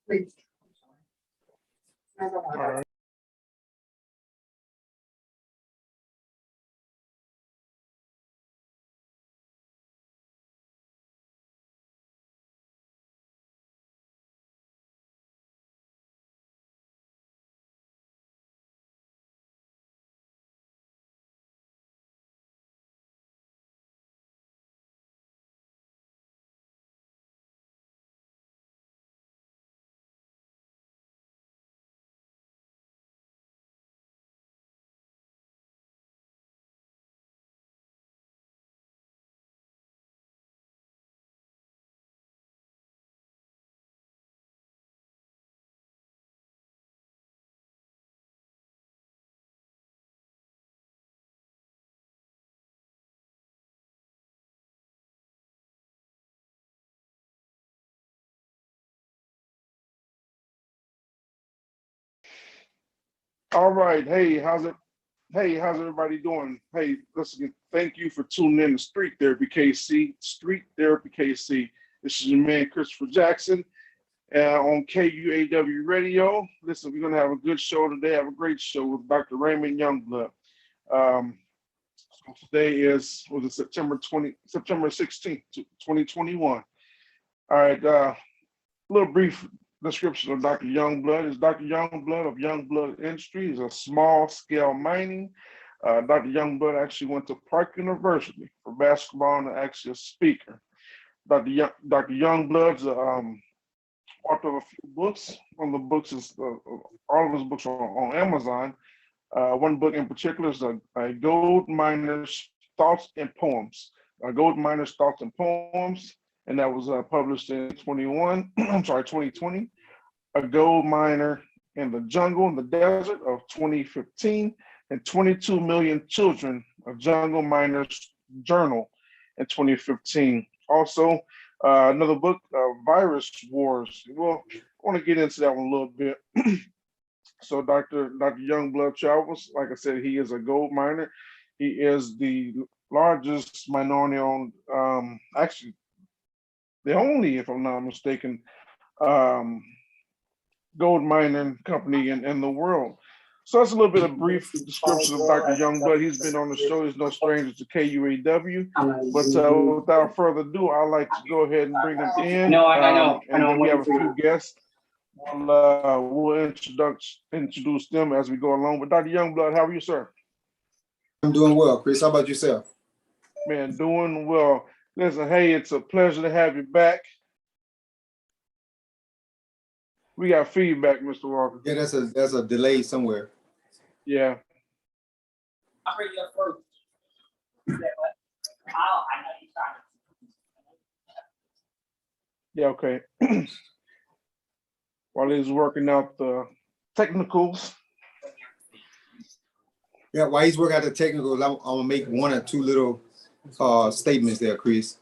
Please. All right. All right. Hey, how's it? Hey, how's everybody doing? Hey, listen, thank you for tuning in to Street Therapy KC. Street Therapy KC. This is your man, Christopher Jackson, on KUAW Radio. Listen, we're going to have a good show today. Have a great show with Dr. Raymond Youngblood. So today is, was it September 16th, 2021. All right, little brief description of Dr. Youngblood is Dr. Youngblood of Youngblood Industries, a small scale mining. Dr. Youngblood actually went to Park University for basketball and actually a speaker. Dr. Youngblood's author of a few books. One of the books is, all of his books are on Amazon. One book in particular is a Gold Miner's Thoughts and Poems. Gold Miner's Thoughts and Poems. And that was published in 2020. A Gold Miner in the Jungle, in the Desert of 2015, and 22 Million Children, a Jungle Miner's Journal in 2015. Also, another book, Virus Wars. Well, I want to get into that one a little bit. So Dr. Youngblood travels. Like I said, he is a gold miner. He is the largest minority-owned, actually, the only, if I'm not mistaken, gold mining company in the world. So that's a little bit of brief description of Dr. Youngblood. He's been on the show. He's no stranger to KUAW. But without further ado, I'd like to go ahead and bring him in. No, I know. And then we have a few guests. We'll introduce them as we go along. But Dr. Youngblood, how are you, sir? I'm doing well, Chris. How about yourself? Man, doing well. Listen, hey, it's a pleasure to have you back. We got feedback, Mr. Walker. Yeah, that's a delay somewhere. Yeah. I'll bring you up first. Yeah, okay. While he's working out the technicals. Yeah, while he's working out the technicals, I'm gonna make one or two little statements there, Chris.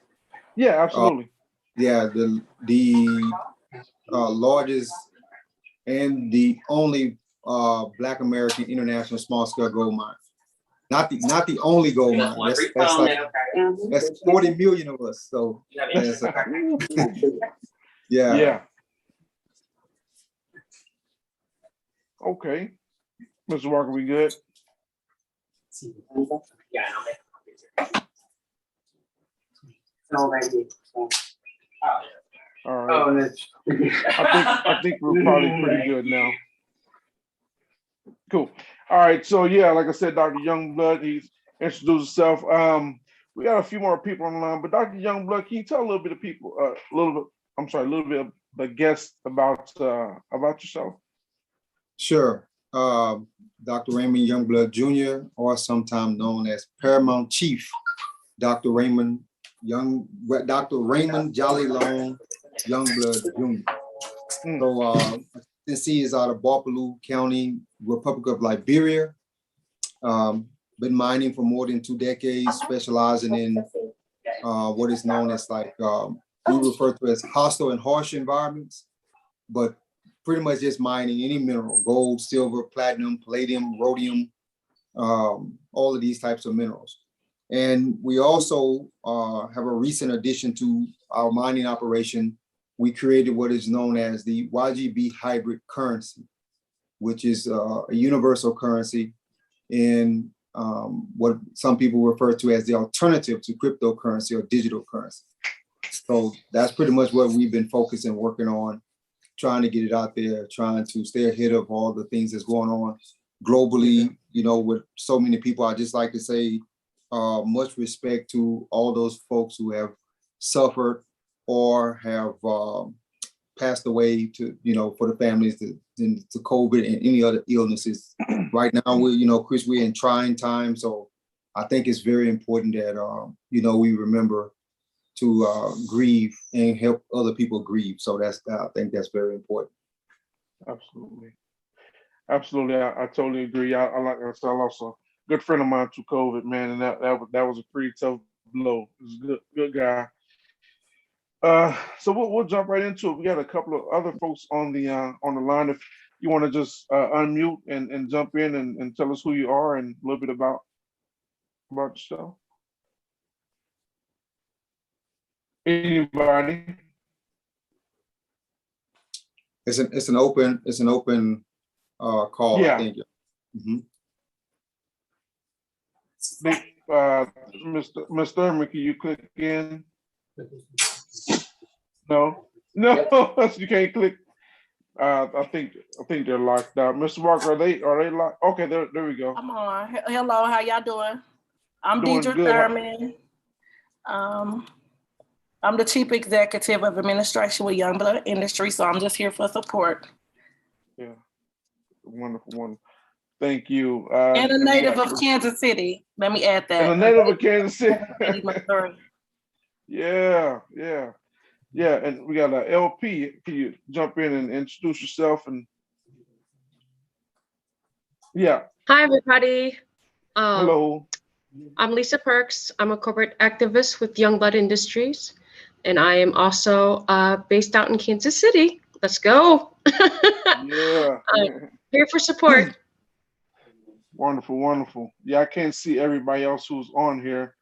Yeah, absolutely. Yeah, the largest and the only Black American international small scale gold mine. Not the only gold mine. That's 40 million of us. So that's yeah. Yeah. Okay. Mr. Walker, we good? Yeah, All right. I think we're probably pretty good now. Cool. All right. So yeah, like I said, Dr. Youngblood, he's introduced himself. We got a few more people on the line, but Dr. Youngblood, can you tell a little bit of people, a little bit of the guests about yourself? Sure. Dr. Raymond Youngblood Jr., or sometimes known as Paramount Chief, Dr. Raymond Jolly Long Youngblood Jr. So Tennessee is out of Bapaloo County, Republic of Liberia. Been mining for more than 2 decades, specializing in what is known as we refer to as hostile and harsh environments, but pretty much just mining any mineral, gold, silver, platinum, palladium, rhodium, all of these types of minerals. And we also have a recent addition to our mining operation. We created what is known as the YGB hybrid currency, which is a universal currency in what some people refer to as the alternative to cryptocurrency or digital currency. So that's pretty much what we've been focusing, working on, trying to get it out there, trying to stay ahead of all the things that's going on globally, you know, with so many people. I just like to say much respect to all those folks who have suffered or have passed away to, you know, for the families to COVID and any other illnesses. Right now, we're, you know, Chris, we're in trying times. So I think it's very important that, you know, we remember to grieve and help other people grieve. So that's, I think that's very important. Absolutely. Absolutely. I totally agree. I like I said, I lost a good friend of mine to COVID, man. And that was a pretty tough blow. He was a good guy. So we'll jump right into it. We got a couple of other folks on the line. If you want to just unmute and jump in and tell us who you are and a little bit about yourself. Anybody? It's an open call, Yeah. I think. Mhm. Mr. Thurman, can you click in? No, you can't click. I think they're locked out. Mr. Walker, are they locked? Okay, there we go. I'm on. Hello, how y'all doing? I'm Doing Deidre good. Thurman. I'm the Chief Executive of Administration with Youngblood Industries, so I'm just here for support. Yeah, wonderful. Thank you. And a native of Kansas City. Let me add that. And a native of Kansas City. Missouri. Yeah. And we got a LP. Can you jump in and introduce yourself? And yeah. Hi, everybody. Hello. I'm Lisa Perks. I'm a corporate activist with Youngblood Industries, and I am also based out in Kansas City. Let's go. Yeah. Here for support. Wonderful. Yeah, I can't see everybody else who's on here.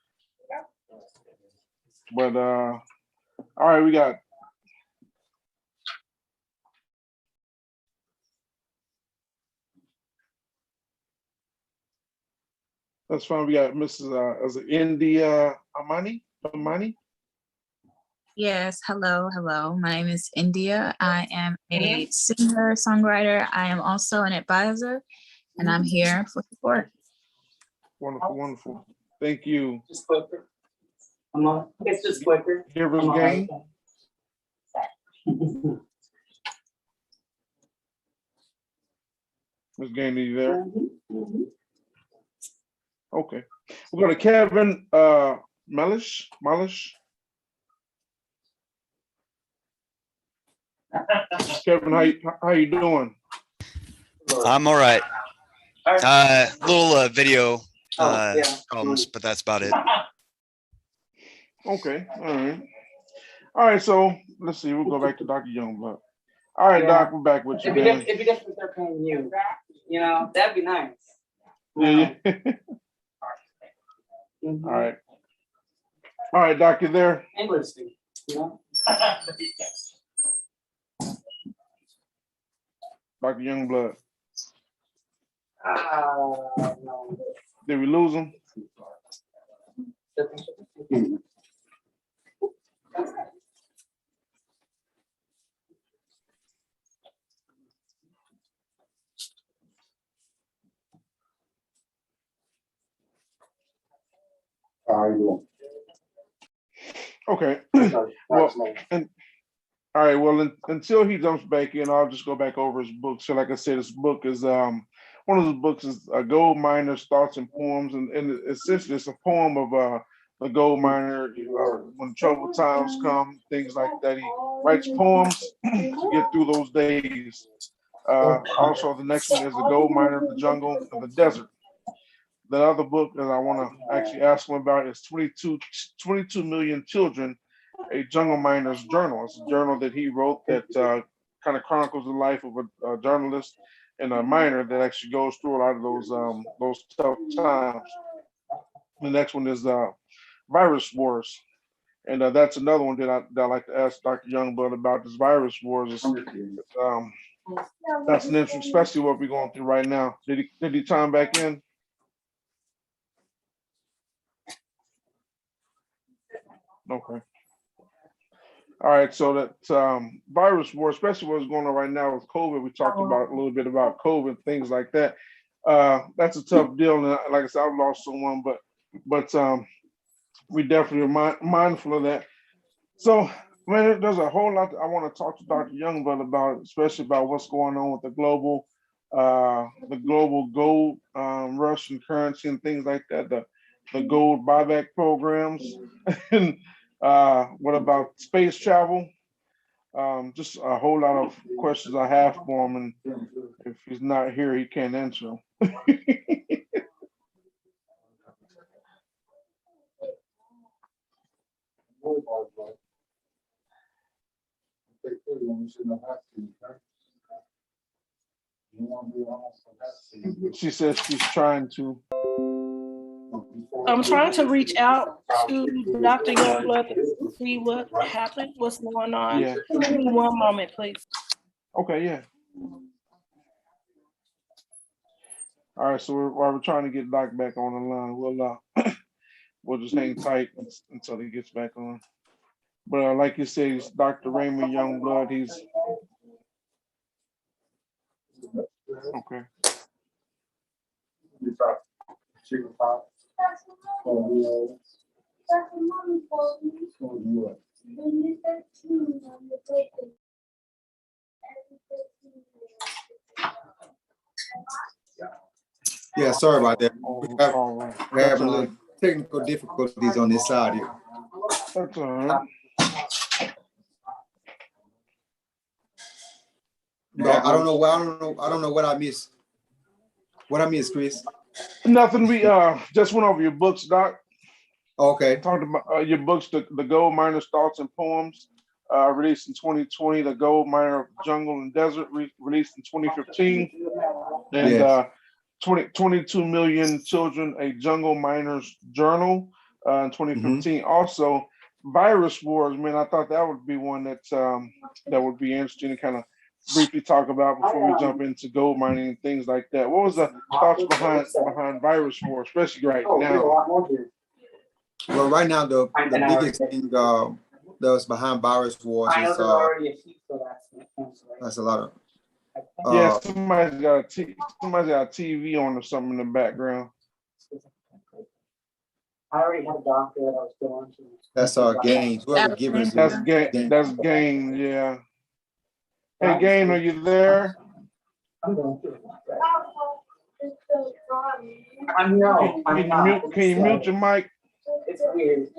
But all right, we got that's fine. We got Mrs. Is it India Amani? Yes, hello. My name is India. I am a singer, songwriter. I am also an advisor, and I'm here for support. Wonderful. Thank you. Just quicker. It's just quicker. Givers Gang. Ms. Gang, are you there? Okay. We're going to Kevin Malish. Kevin, how you doing? I'm all right. Little video problems, but that's about it. Okay, all right. So let's see. We'll go back to Dr. Youngblood. All right, Doc, we're back with you, man. It'd be different if they're paying you know, that'd be nice. Yeah. All right, Doc, you there? English, you know? Dr. Youngblood. No. Did we lose him? Okay. Well, all right. Well, until he jumps back in, I'll just go back over his book. So, like I said, this book is one of those books is a gold miner's thoughts and poems, and essentially it's a poem of a gold miner. When troubled times come, things like that, he writes poems to get through those days. Also, the next one is the gold miner of the jungle and the desert. The other book that I want to actually ask him about is 22 Million Children, a Jungle Miner's Journal. It's a journal that he wrote that kind of chronicles the life of a journalist and a miner that actually goes through a lot of those tough times. The next one is virus wars. And that's another one that I like to ask Dr. Youngblood about, this virus wars. That's an interesting, especially what we're going through right now. Did he chime back in? Okay. All right, so that virus war, especially what's going on right now with COVID, we talked about a little bit about COVID, things like that. That's a tough deal, and like I said, I've lost someone, but we definitely are mindful of that. So, man, there's a whole lot I want to talk to Dr. Youngblood about, especially about what's going on with the global gold rush and currency and things like that, the gold buyback programs, and what about space travel? Just a whole lot of questions I have for him, and if he's not here, he can't answer them. She says she's trying to. I'm trying to reach out to Dr. Youngblood to see what happened, what's going on. Yeah. Give me one moment, please. Okay, yeah. All right, so while we're trying to get Doc back on the line, we'll just hang tight until he gets back on. But like you say, he's Dr. Raymond Youngblood. He's okay. Yeah, sorry about that. All right. We're having a little technical difficulties on this side here. That's all right. Yeah, I don't know what I missed. What I missed, Chris? Nothing. We just went over your books, Doc. Okay. Talked about your books, the Gold Miner's Thoughts and Poems, released in 2020. The Gold Miner of Jungle and Desert, released in 2015. And Yes. 22 Million Children, a Jungle Miner's Journal, in 2015. Also, Virus Wars, man, I thought that would be one that would be interesting to kind of briefly talk about before we jump into gold mining and things like that. What was the thoughts behind Virus Wars, especially right now? Well, right now the biggest thing that's behind virus wars is that's a lot of Yeah, somebody's got a TV on or something in the background. I already had a doctor that I was going to. that's gains. Whoever givers That's Gain. That's Gain. Yeah. Hey, Gain, are you there? I'm going to. I'm no. Can you mute your mic? It's weird.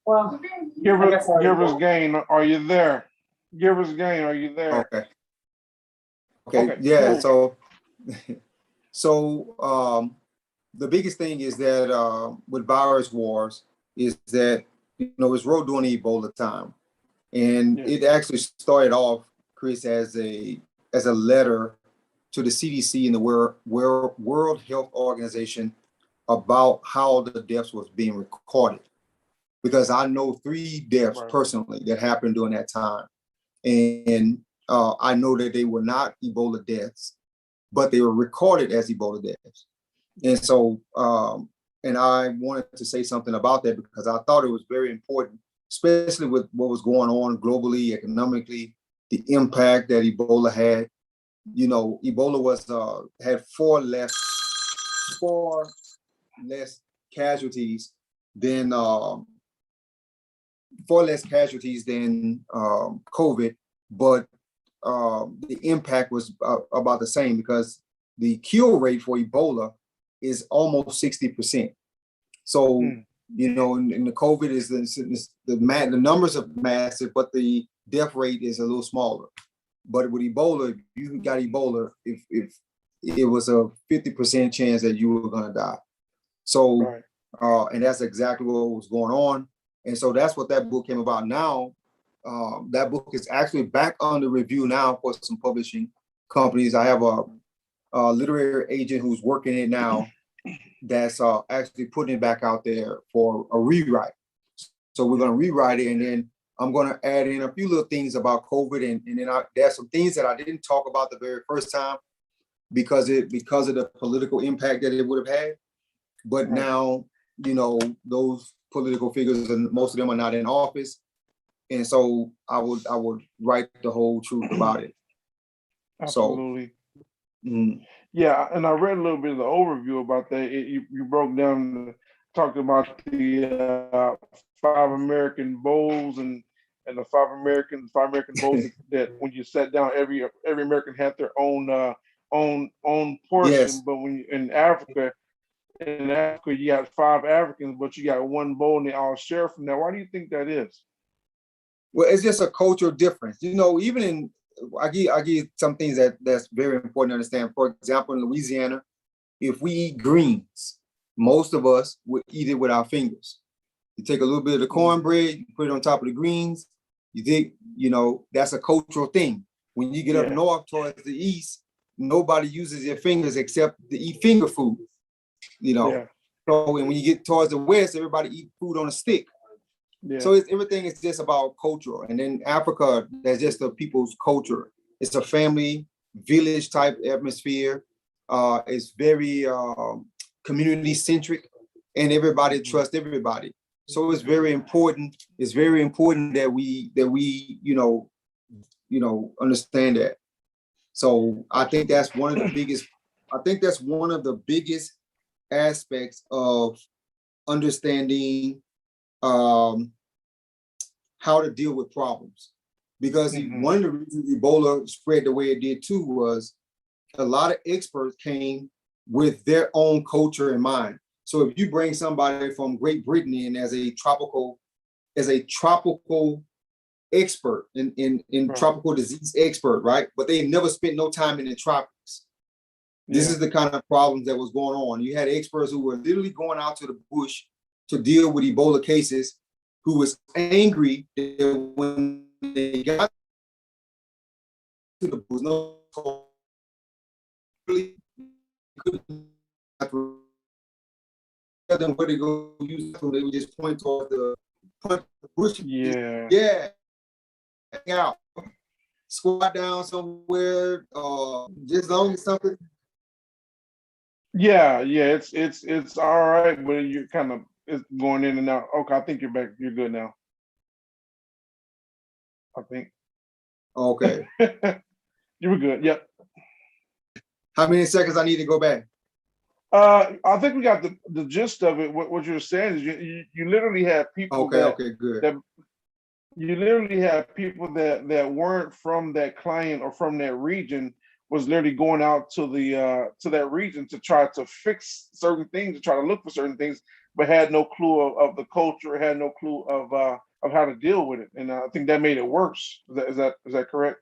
Well, Givers Gain, are you there? Givers Gain, are you there? Okay. Yeah. Cool. So the biggest thing is that with virus wars is that it's road during the Ebola time, and it actually started off, Chris, as a letter to the CDC and the World Health Organization about how the deaths was being recorded, because I know 3 deaths personally that happened during that time, and I know that they were not Ebola deaths, but they were recorded as Ebola deaths. And so, and I wanted to say something about that because I thought it was very important, especially with what was going on globally, economically, the impact that Ebola had. Ebola was had 4 less casualties than COVID, but the impact was about the same because the cure rate for Ebola is almost 60%. So, in the COVID is the numbers are massive, but the death rate is a little smaller. But with Ebola, if you got Ebola, if it was a 50% chance that you were going to die. So, and that's exactly what was going on. And so that's what that book came about. Now, that book is actually back under review now for some publishing companies. I have literary agent who's working it now that's actually putting it back out there for a rewrite. So we're going to rewrite it, and then I'm going to add in a few little things about COVID, and then there's some things that I didn't talk about the very first time because of the political impact that it would have had. But now, you know, those political figures, and most of them are not in office, and so I would write the whole truth about it. Absolutely. So, yeah, and I read a little bit of the overview about that. You broke down, talked about the 5 American bowls and the 5 American bowls that when you sat down, every American had their own portion. Yes. But when you, in Africa, you got 5 Africans, but you got one bowl and they all share from that. Why do you think that is? Well, it's just a cultural difference. You know, even in I give some things that's very important to understand. For example, in Louisiana, if we eat greens, most of us would eat it with our fingers. You take a little bit of the cornbread, you put it on top of the greens. You think, you know, that's a cultural thing. When you get up north towards the east, nobody uses their fingers except to eat finger food. You know, so and when you get towards the west, everybody eat food on a stick. So everything is just about culture. And then Africa, that's just the people's culture. It's a family, village type atmosphere. It's very community centric, and everybody trusts everybody. So it's very important. It's very important that we you know understand that. So I think that's one of the biggest. I think that's one of the biggest aspects of understanding how to deal with problems. Because one of the reasons Ebola spread the way it did too was a lot of experts came with their own culture in mind. So if you bring somebody from Great Britain in as a tropical expert in tropical disease expert, right? But they never spent no time in the tropics. This is the kind of problems that was going on. You had experts who were literally going out to the bush to deal with Ebola cases, who was angry that when they got to the bush, no, really couldn't tell them where to go use them. They would just point toward the bush. Hang out, squat down somewhere, just on something. It's all right, but you're kind of it's going in and out. Okay, I think you're back. You're good now. I think. Okay. You were good. Yep. How many seconds I need to go back? I think we got the gist of it. What you're saying is you literally have people good. You literally have people that weren't from that client or from that region was literally going out to that region to try to fix certain things, to try to look for certain things, but had no clue of the culture, had no clue of how to deal with it, and I think that made it worse. Is that correct?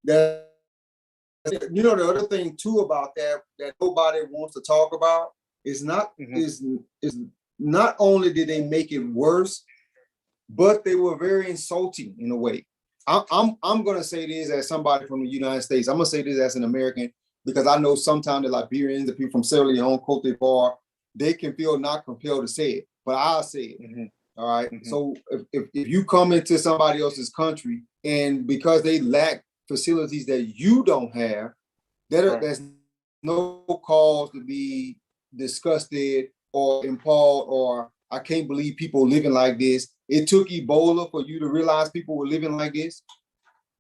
That, you know, the other thing too about that nobody wants to talk about is not not only did they make it worse, but they were very insulting in a way. I'm gonna say this as somebody from the United States. I'm gonna say this as an American because I know sometimes the Liberians, the people from Sierra Leone, Cote d'Ivoire, they can feel not compelled to say it, but I'll say it. All right. So if you come into somebody else's country and because they lack facilities that you don't have, there's no cause to be disgusted or appalled or I can't believe people living like this. It took Ebola for you to realize people were living like this.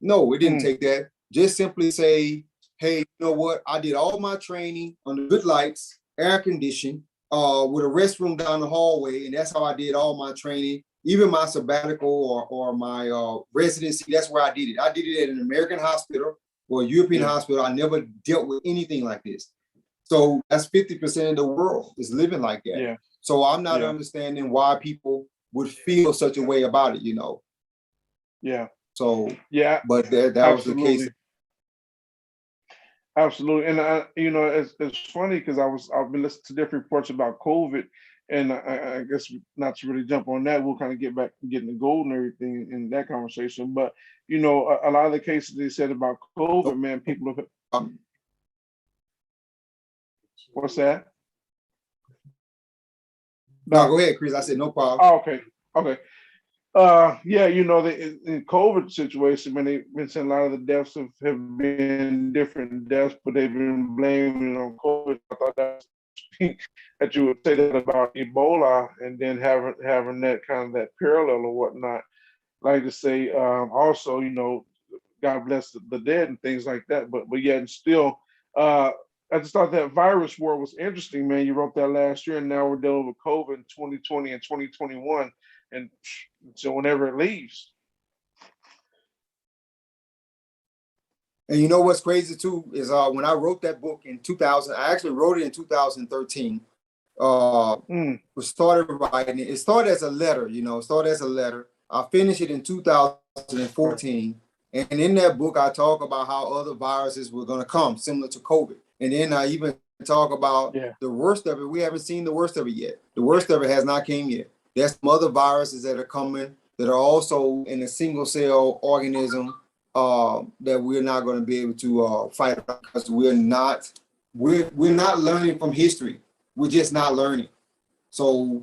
No, it didn't take that. Just simply say, hey, you know what? I did all my training under good lights, air conditioned, with a restroom down the hallway, and that's how I did all my training. Even my sabbatical or my residency, that's where I did it. I did it at an American hospital or a European hospital. I never dealt with anything like this. So that's 50% of the world is living like that. So I'm not understanding why people would feel such a way about it, you know. So but that was the case. Absolutely, and you know, it's funny because I've been listening to different reports about COVID, And I guess not to really jump on that, we'll kind of get back to getting the gold and everything in that conversation. But you know, a lot of the cases they said about COVID, man, people have. What's that? No, go ahead, Chris. I said no problem. Oh, okay. Okay. Yeah, you know, in COVID situation, man, they've been saying a lot of the deaths have been different deaths, but they've been blaming it on COVID. I thought that you would say that about Ebola, and then having that kind of that parallel or whatnot. Like to say, also, you know, God bless the dead and things like that. But yet and still, I just thought that virus war was interesting, man. You wrote that last year, and now we're dealing with COVID in 2020 and 2021, and so whenever it leaves. And you know what's crazy too is when I wrote that book in 2000, I actually wrote it in 2013. We started writing it. It started as a letter, you know, I finished it in 2014. And in that book, I talk about how other viruses were going to come, similar to COVID. And then I even talk about the worst of it. We haven't seen the worst of it yet. The worst of it has not came yet. There's some other viruses that are coming that are also in a single cell organism that we're not going to be able to fight because we're not learning from history. We're just not learning. So,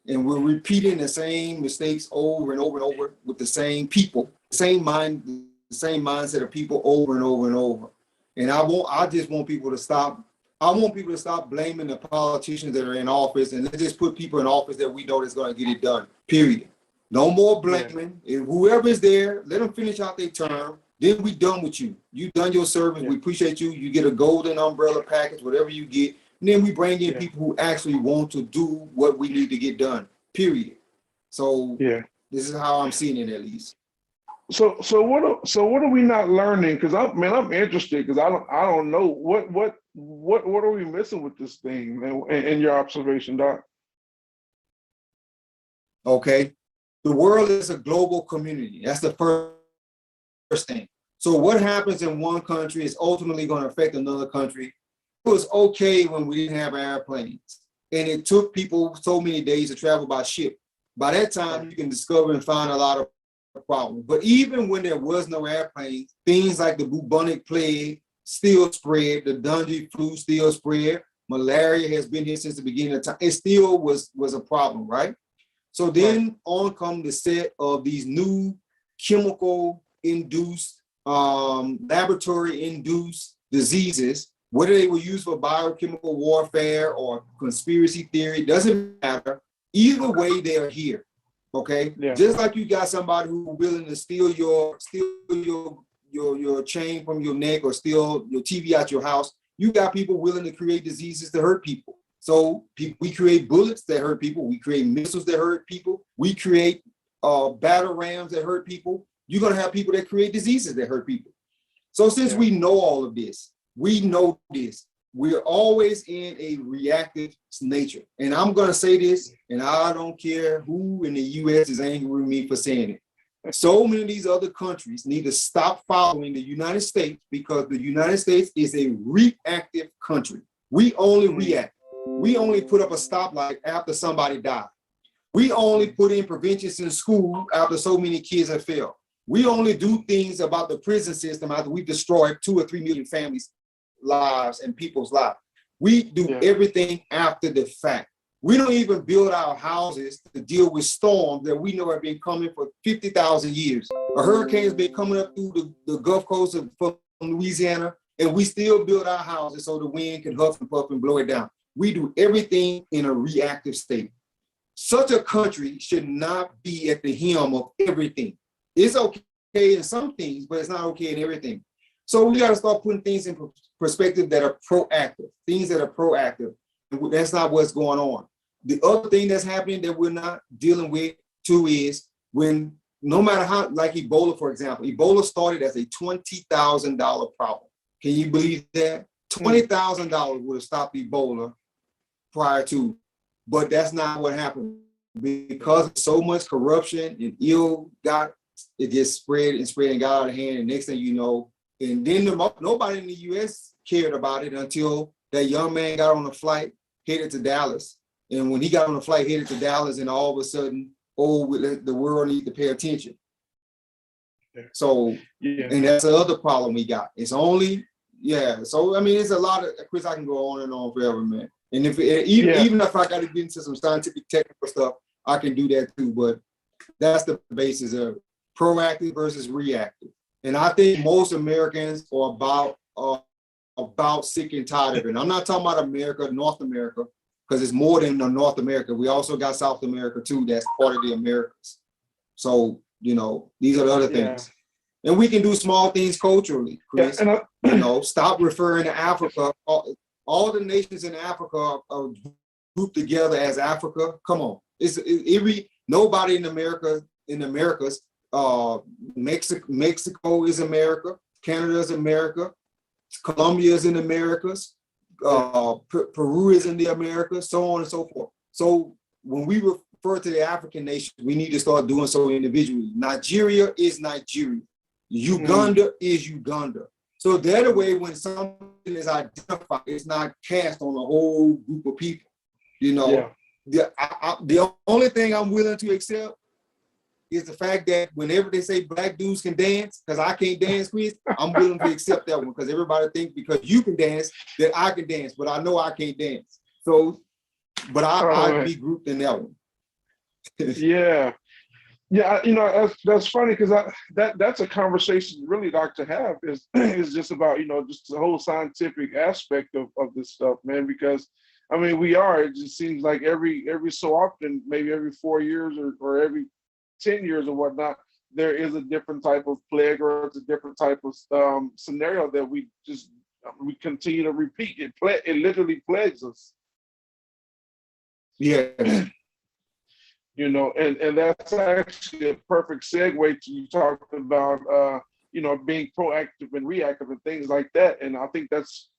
and we're repeating the same mistakes over and over and over with the same people, the same mindset of people over and over and over. And I just want people to stop. I want people to stop blaming the politicians that are in office, and let's just put people in office that we know that's going to get it done. Period. No more blaming. If whoever is there, let them finish out their term. Then we done with you. You done your service. We appreciate you. You get a golden umbrella package, whatever you get. And then we bring in people who actually want to do what we need to get done. Period. So this is how I'm seeing it, at least. So what are we not learning? Because I'm interested because I don't know what are we missing with this thing in your observation, Doc? Okay, the world is a global community. That's the first thing. So what happens in one country is ultimately going to affect another country. It was okay when we didn't have airplanes, and it took people so many days to travel by ship. By that time, you can discover and find a lot of problems. But even when there was no airplanes, things like the bubonic plague still spread, the Dungy flu still spread, malaria has been here since the beginning of time. It still was a problem, right? So then on come the set of these new chemical-induced, laboratory-induced diseases, whether they were used for biochemical warfare or conspiracy theory, doesn't matter. Either way, they are here. Okay, just like you got somebody who's willing to steal your chain from your neck or steal your TV out your house, you got people willing to create diseases to hurt people. So we create bullets that hurt people. We create missiles that hurt people. We create battle rams that hurt people. You're gonna have people that create diseases that hurt people. So since we know all of this, we're always in a reactive nature. And I'm going to say this, and I don't care who in the U.S. is angry with me for saying it. So many of these other countries need to stop following the United States because the United States is a reactive country. We only react. We only put up a stoplight after somebody died. We only put in preventions in school after so many kids have failed. We only do things about the prison system after we've destroyed 2 or 3 million families' lives and people's lives. We do everything after the fact. We don't even build our houses to deal with storms that we know have been coming for 50,000 years. A hurricane has been coming up through the Gulf Coast from Louisiana, and we still build our houses so the wind can huff and puff and blow it down. We do everything in a reactive state. Such a country should not be at the helm of everything. It's okay in some things, but it's not okay in everything. So we got to start putting things in perspective that are proactive, things that are proactive. That's not what's going on. The other thing that's happening that we're not dealing with too is when, no matter how, like Ebola, for example, Ebola started as a $20,000 problem. Can you believe that? $20,000 would have stopped Ebola prior to, but that's not what happened. Because of so much corruption and it just spread and got out of hand. And next thing you know, and then nobody in the U.S. cared about it until that young man got on a flight, headed to Dallas, And when he got on a flight headed to Dallas, and all of a sudden, the world needs to pay attention. So, and that's the other problem we got. It's only, so I mean, it's a lot of, Chris, I can go on and on forever, man. And even if I got to get into some scientific technical stuff, I can do that too. But that's the basis of proactive versus reactive. And I think most Americans are about sick and tired of it. And I'm not talking about America, North America, because it's more than North America. We also got South America too. That's part of the Americas. So, you know, these are the other things. And we can do small things culturally, Chris. You know, stop referring to Africa. All the nations in Africa are grouped together as Africa. Come on. Nobody in Americas, Mexico is America, Canada is America, Colombia is in Americas, Peru is in the Americas, so on and so forth. So when we refer to the African nations, we need to start doing so individually. Nigeria is Nigeria. Uganda is Uganda. So the other way, when something is identified, it's not cast on a whole group of people. You know, the only thing I'm willing to accept is the fact that whenever they say black dudes can dance, because I can't dance, Chris, I'm willing to accept that one, because everybody thinks because you can dance that I can dance, but I know I can't dance. So, but I'd be grouped in that one. Yeah, you know, that's funny, because that's a conversation really, Doc, to have is just about, you know, just the whole scientific aspect of this stuff, man. Because I mean, it just seems like every so often, maybe every 4 years or every 10 years or whatnot, there is a different type of plague, or it's a different type of scenario that we continue to repeat. It literally plagues us. Yeah. You know, and that's actually a perfect segue to you talked about, you know, being proactive and reactive and things like that. And I think that's,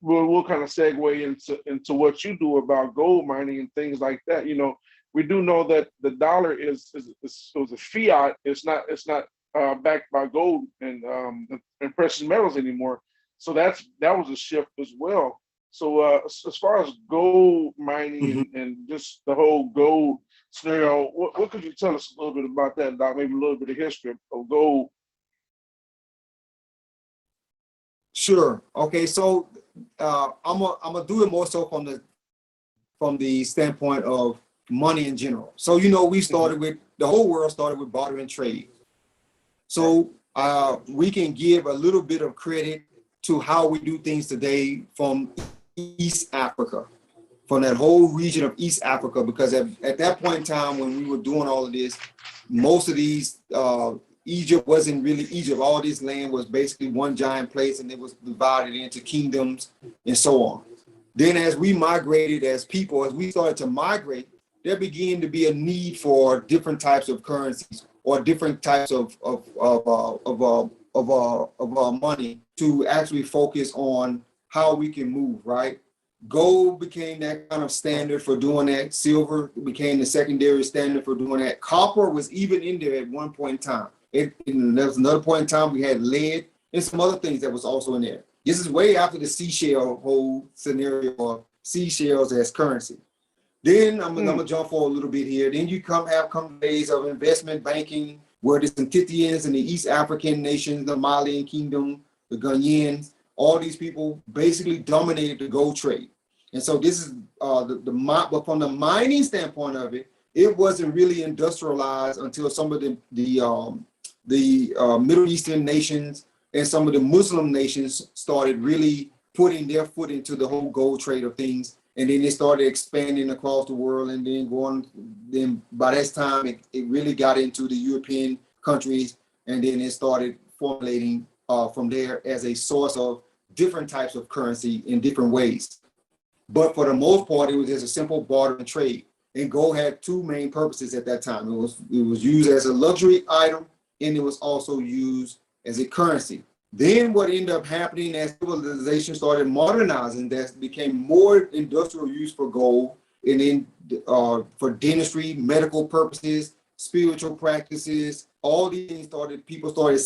we'll kind of segue into what you do about gold mining and things like that. You know, we do know that the dollar is a fiat. It's not backed by gold and precious metals anymore. So that was a shift as well. So as far as gold mining and just the whole gold scenario, what could you tell us a little bit about that, Doc? Maybe a little bit of history of gold. Sure. Okay. So I'm gonna do it more so from the standpoint of money in general. So, you know, the whole world started with barter and trade. So we can give a little bit of credit to how we do things today from East Africa, from that whole region of East Africa, because at that point in time when we were doing all of this, most of these, Egypt wasn't really Egypt. All this land was basically one giant place, and it was divided into kingdoms and so on. Then as we migrated as people, as we started to migrate, there began to be a need for different types of currencies or different types of money to actually focus on how we can move, right? Gold became that kind of standard for doing that. Silver became the secondary standard for doing that. Copper was even in there at one point in time. There was another point in time we had lead and some other things that was also in there. This is way after the seashell whole scenario of seashells as currency. Then I'm gonna jump forward a little bit here. Then you come days of investment banking, where the Santithians and the East African nations, the Malian kingdom, the Ghanaians, all these people basically dominated the gold trade. And so this is but from the mining standpoint of it, it wasn't really industrialized until some of the Middle Eastern nations and some of the Muslim nations started really putting their foot into the whole gold trade of things. And then they started expanding across the world, and then by that time, it really got into the European countries, and then it started formulating from there as a source of different types of currency in different ways. But for the most part, it was just a simple barter and trade. And gold had two main purposes at that time. It was used as a luxury item, and it was also used as a currency. Then what ended up happening as civilization started modernizing, that became more industrial use for gold, and then for dentistry, medical purposes, spiritual practices, all these things people started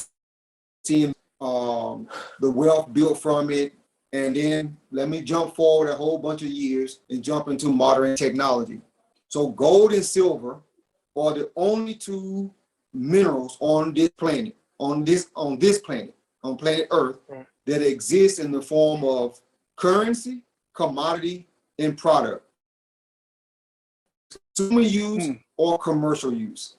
seeing the wealth built from it. And then let me jump forward a whole bunch of years and jump into modern technology. So gold and silver are the only two minerals on this planet, on planet Earth, that exist in the form of currency, commodity, and product. Consumer use or commercial use.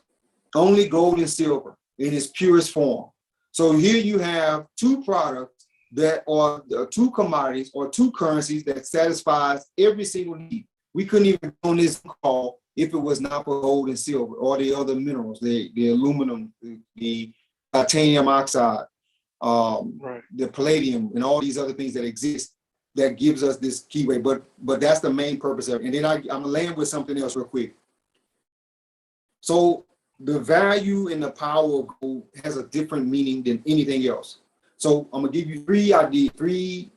Only gold and silver in its purest form. So here you have two products that are two commodities or two currencies that satisfies every single need. We couldn't even on this call if it was not for gold and silver or the other minerals, the aluminum, the titanium oxide, the palladium, and all these other things that exist that gives us this keyway. But that's the main purpose of it. And then I'm gonna land with something else real quick. So the value and the power of gold has a different meaning than anything else. So I'm gonna give you three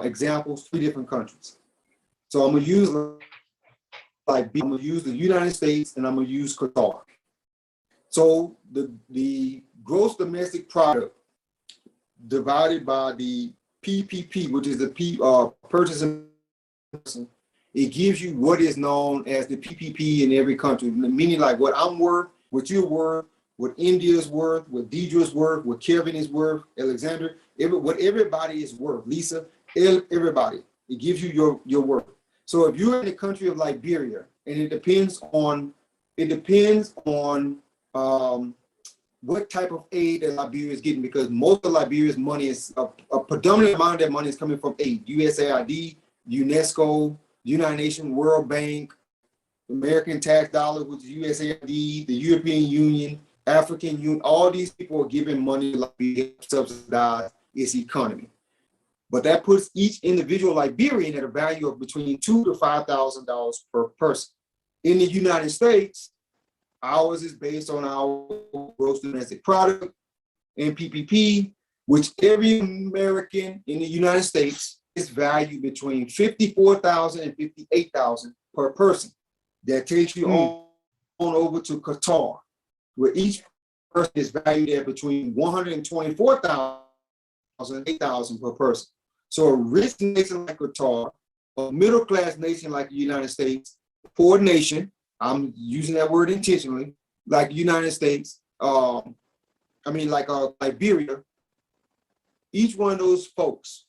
examples, 3 different countries. So I'm gonna use the United States and I'm gonna use Qatar. So the gross domestic product divided by the PPP, which is the purchasing, it gives you what is known as the PPP in every country, meaning like what I'm worth, what you're worth, what India's worth, what Deidre's worth, what Kevin is worth, Alexander, what everybody is worth, Lisa, everybody. It gives you your worth. So if you're in the country of Liberia, and it depends on what type of aid that Liberia is getting, because most of Liberia's money is a predominant amount of that money is coming from aid, USAID, UNESCO, United Nations, World Bank, American tax dollars, which is USAID, the European Union, African Union. All these people are giving money to Liberia to subsidize its economy. But that puts each individual Liberian at a value of between $2,000 to $5,000 per person. In the United States, ours is based on our gross domestic product and PPP, which every American in the United States is valued between $54,000 and $58,000 per person. That takes you on over to Qatar, where each person is valued at between $124,000 and $8,000 per person. So a rich nation like Qatar, a middle-class nation like the United States, poor nation, I'm using that word intentionally, like the United States, like Liberia, each one of those folks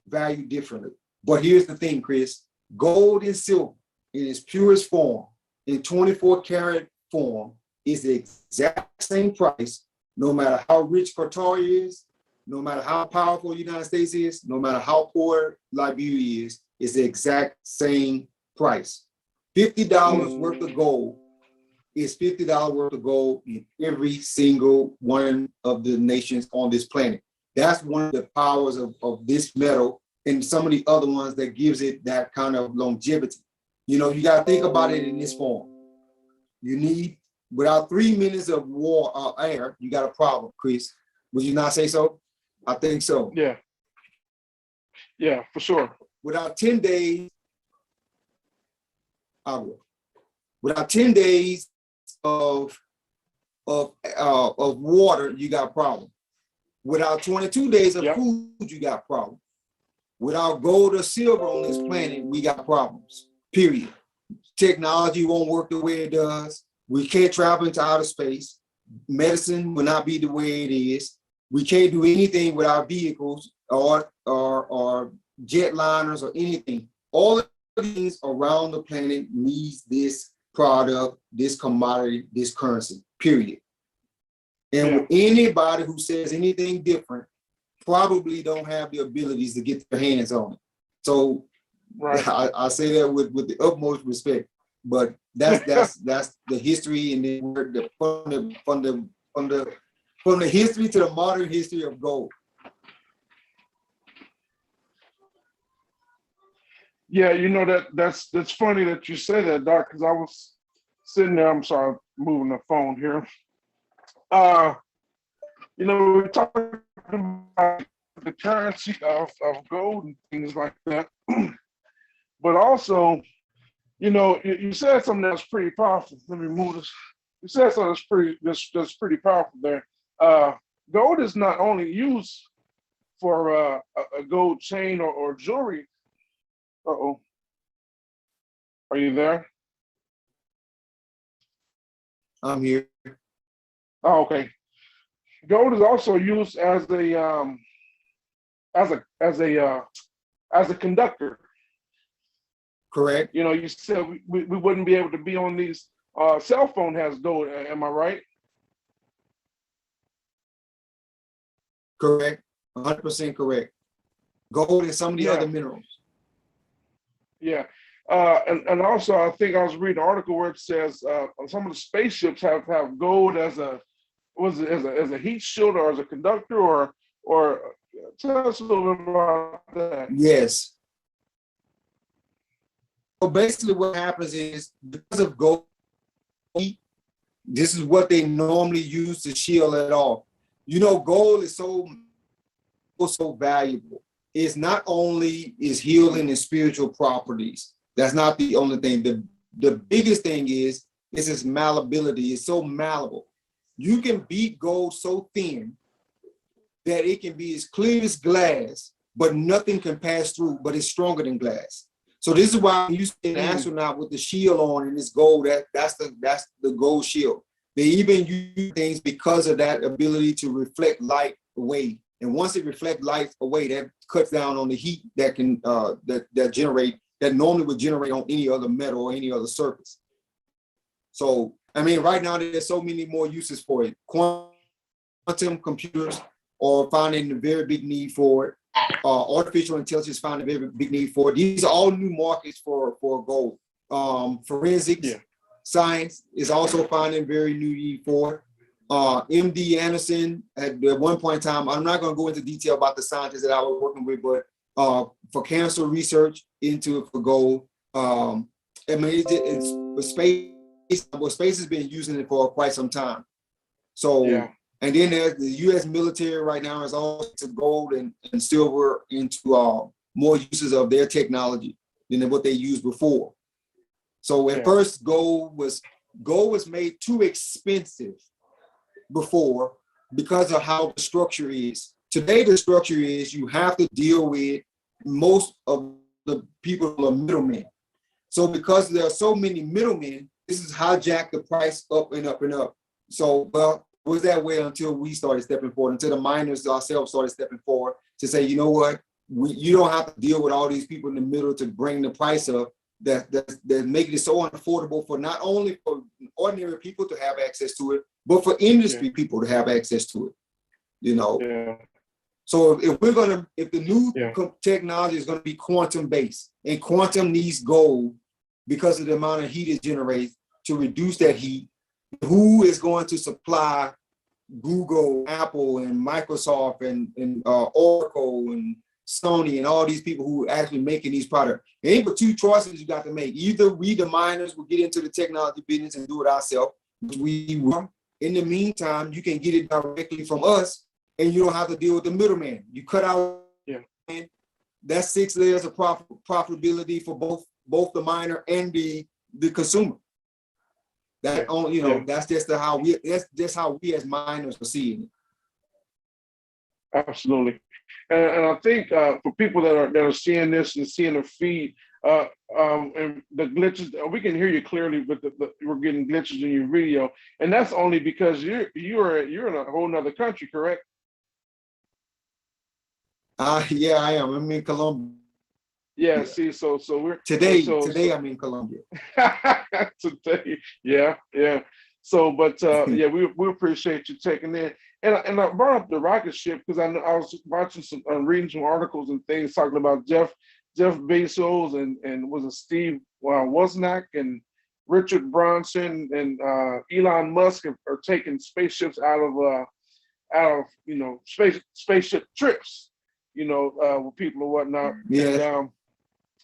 value differently. But here's the thing, Chris, gold and silver in its purest form, in 24 karat form, is the exact same price, no matter how rich Qatar is, no matter how powerful the United States is, no matter how poor Liberia is, it's the exact same price. $50 worth of gold is $50 worth of gold in every single one of the nations on this planet. That's one of the powers of this metal and some of the other ones that gives it that kind of longevity. You know, you got to think about it in this form. You need, without 3 minutes of air, you got a problem, Chris. Would you not say so? I think so. Yeah, for sure. Without 10 days, I will. Without 10 days of water, you got a problem. Without 22 days of food, you got a problem. Without gold or silver on this planet, we got problems, period. Technology won't work the way it does. We can't travel into outer space. Medicine will not be the way it is. We can't do anything with our vehicles or jetliners or anything. All of things around the planet needs this product, this commodity, this currency, period. And anybody who says anything different probably don't have the abilities to get their hands on it. So I say that with the utmost respect, but that's the history and from the history to the modern history of gold. Yeah, you know that's funny that you say that, Doc, because I was sitting there. I'm sorry, moving the phone here. We're talking about the currency of gold and things like that, but also, you said something that's pretty powerful. Let me move this. You said something that's pretty powerful there. Gold is not only used a gold chain or jewelry. Uh-oh. Are you there? I'm here. Oh, okay. Gold is also used as a conductor. Correct. You know, you said we wouldn't be able to be on these. Cell phone has gold. Am I right? Correct. 100% correct. Gold and some of the other minerals. Yeah. And also, I think I was reading an article where it says some of the spaceships have gold as a heat shield or as a conductor or tell us a little bit about that. Yes. So basically what happens is because of gold, this is what they normally use to shield it off. You know, gold is so valuable. It's not only its healing and spiritual properties. That's not the only thing. The biggest thing is its malleability. It's so malleable. You can beat gold so thin that it can be as clear as glass, but nothing can pass through, but it's stronger than glass. So this is why you see an astronaut with the shield on and it's gold, that's the gold shield. They even use things because of that ability to reflect light away. And once it reflects light away, that cuts down on the heat that can that normally would generate on any other metal or any other surface. So, I mean, right now there's so many more uses for it. Quantum computers are finding a very big need for it. Artificial intelligence found a very big need for it. These are all new markets for gold. Forensics science is also finding very new need for it. MD Anderson at one point in time, I'm not going to go into detail about the scientists that I was working with, but for cancer research into it for gold. I mean, it's space. Well, space has been using it for quite some time. So, and then there's the U.S. military right now is also gold and silver into more uses of their technology than what they used before. So at first, gold was made too expensive before because of how the structure is. Today, the structure is you have to deal with most of the people who are middlemen. So because there are so many middlemen, this is hijacked the price up and up and up. So, well, it was that way until we started stepping forward, until the miners ourselves started stepping forward to say, you know what, you don't have to deal with all these people in the middle to bring the price up that making it so unaffordable for not only for ordinary people to have access to it, but for industry people to have access to it, you know? Yeah. So if the new technology is going to be quantum based, and quantum needs gold because of the amount of heat it generates to reduce that heat, who is going to supply Google, Apple, and Microsoft, and Oracle, and Sony, and all these people who are actually making these products? There ain't but two choices you got to make. Either we, the miners, will get into the technology business and do it ourselves, which we will. In the meantime, you can get it directly from us, and you don't have to deal with the middleman. You cut out that's 6 layers of profitability for both the miner and the consumer. That that's just how we as miners are seeing it. Absolutely. And I think for people that are seeing this and seeing the feed, and the glitches, we can hear you clearly, but we're getting glitches in your video, and that's only because you're in a whole nother country, correct? Yeah, I am. I'm in Colombia. Yeah. See, so we're today I'm in Colombia. Today, yeah. So, but we appreciate you taking in. And I brought up the rocket ship because I was watching reading some articles and things talking about Jeff Bezos and was it Steve Wozniak and Richard Branson and Elon Musk are taking spaceships out of spaceship trips, with people or whatnot. Yeah.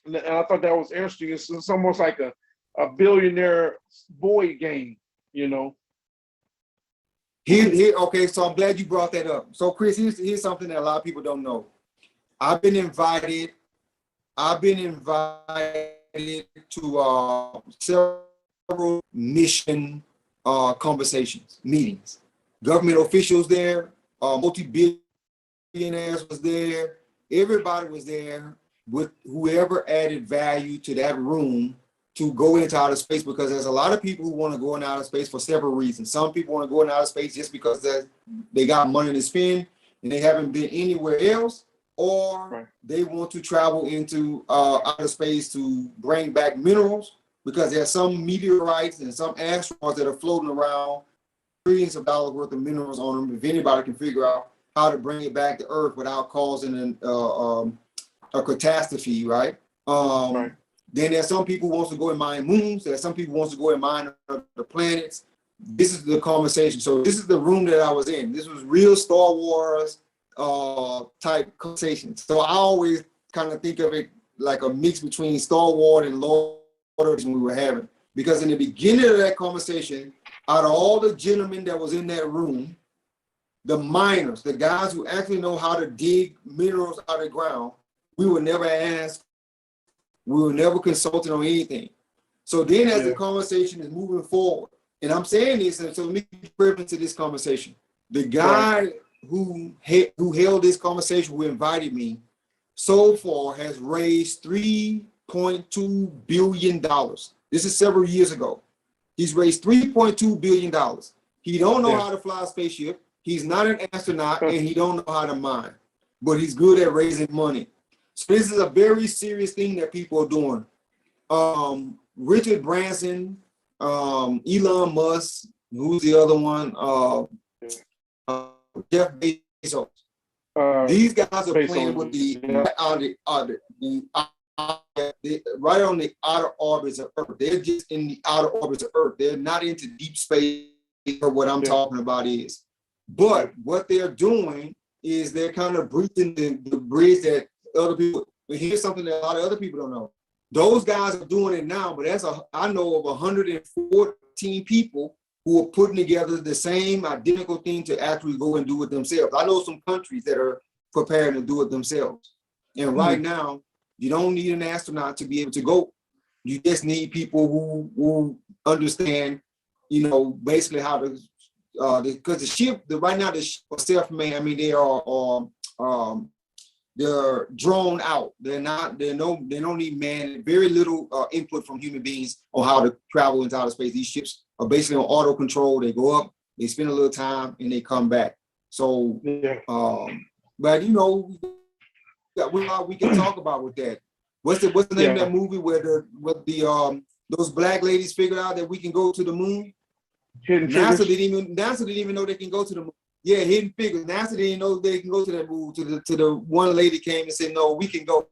And I thought that was interesting. It's almost like a billionaire boy game, Here, okay, so I'm glad you brought that up. So, Chris, here's something that a lot of people don't know. I've been invited to several mission meetings. Government officials there, multi-billion billionaires was there. Everybody was there with whoever added value to that room to go into outer space, because there's a lot of people who want to go into outer space for several reasons. Some people want to go into outer space just because they got money to spend and they haven't been anywhere else, or they want to travel into outer space to bring back minerals, because there's some meteorites and some asteroids that are floating around, billions of dollars worth of minerals on them. If anybody can figure out how to bring it back to Earth without causing a catastrophe, right? Then there's some people who wants to go and mine moons. There's some people who wants to go and mine the planets. This is the conversation. So this is the room that I was in. This was real Star Wars type conversation. So I always kind of think of it like a mix between Star Wars and Lord of the Rings we were having. Because in the beginning of that conversation, out of all the gentlemen that was in that room, the miners, the guys who actually know how to dig minerals out of the ground, we were never asked. We were never consulted on anything. So then as the conversation is moving forward, and I'm saying this, and so let me be privy to this conversation. The guy who held this conversation, who invited me, so far has raised $3.2 billion. This is several years ago. He's raised $3.2 billion. He don't know how to fly a spaceship. He's not an astronaut, and he don't know how to mine, but he's good at raising money. So this is a very serious thing that people are doing. Richard Branson, Elon Musk, who's the other one? Jeff Bezos. These guys are playing with right on the outer orbits of Earth. They're just in the outer orbits of Earth. They're not into deep space, or what I'm talking about is. But what they're doing is they're kind of breaching the bridge that other people, but here's something that a lot of other people don't know. Those guys are doing it now, but I know of 114 people who are putting together the same identical thing to actually go and do it themselves. I know some countries that are prepared to do it themselves. And right now, you don't need an astronaut to be able to go. You just need people who understand, basically how to, because the ship, right now, the ship are self-made. I mean, they are, they're drawn out. They don't need very little input from human beings on how to travel into outer space. These ships are basically on auto control. They go up, they spend a little time, and they come back. So, but we can talk about with that. What's the name of that movie where those black ladies figured out that we can go to the moon? NASA didn't even know they can go to the moon. Yeah, Hidden Figures. NASA didn't know they can go to that moon. To the one lady came and said, "No, we can go.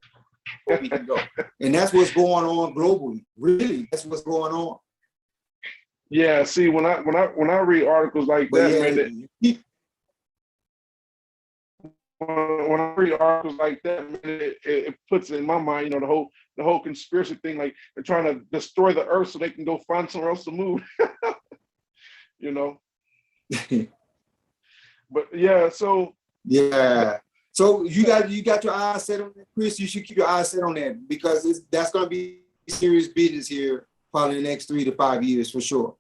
We can go." And that's what's going on globally. Really, that's what's going on. Yeah. See, when I read articles like that, when I read articles like that, man, it puts in my mind, the whole conspiracy thing, like they're trying to destroy the Earth so they can go find somewhere else to move. But so you got your eyes set on that, Chris. You should keep your eyes set on that, because that's going to be serious business here probably in the next 3 to 5 years for sure.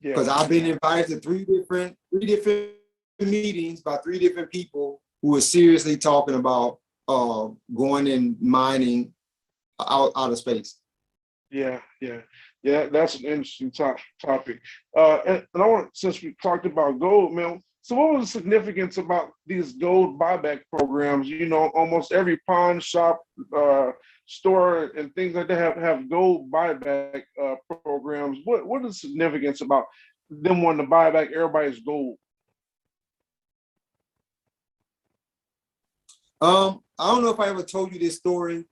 Because I've been invited to three different meetings by 3 different people who are seriously talking about going and mining out of space. Yeah, that's an interesting topic. And I want, since we talked about gold, man, so what was the significance about these gold buyback programs? Almost every pawn shop, store, and things like that have gold buyback programs. What is the significance about them wanting to buy back everybody's gold? I don't know if I ever told you this story,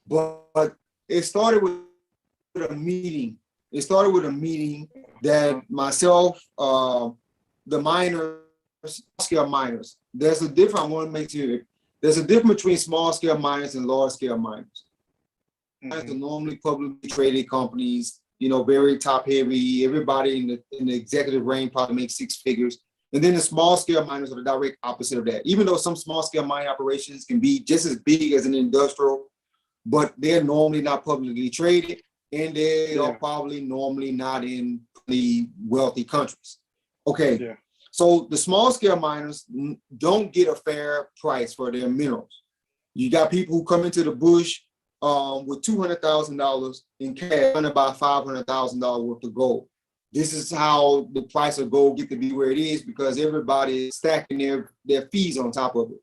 but it started with a meeting. It started with a meeting that myself, the miners, small-scale miners. There's a difference. I want to make sure there's a difference between small-scale miners and large-scale miners. Miners are normally publicly traded companies, very top-heavy. Everybody in the executive range probably makes 6 figures. And then the small-scale miners are the direct opposite of that. Even though some small-scale mining operations can be just as big as an industrial, but they're normally not publicly traded, and they are probably normally not in the wealthy countries. Okay. So the small scale miners don't get a fair price for their minerals. You got people who come into the bush with $200,000 in cash, and about $500,000 worth of gold. This is how the price of gold get to be where it is, because everybody is stacking their fees on top of it.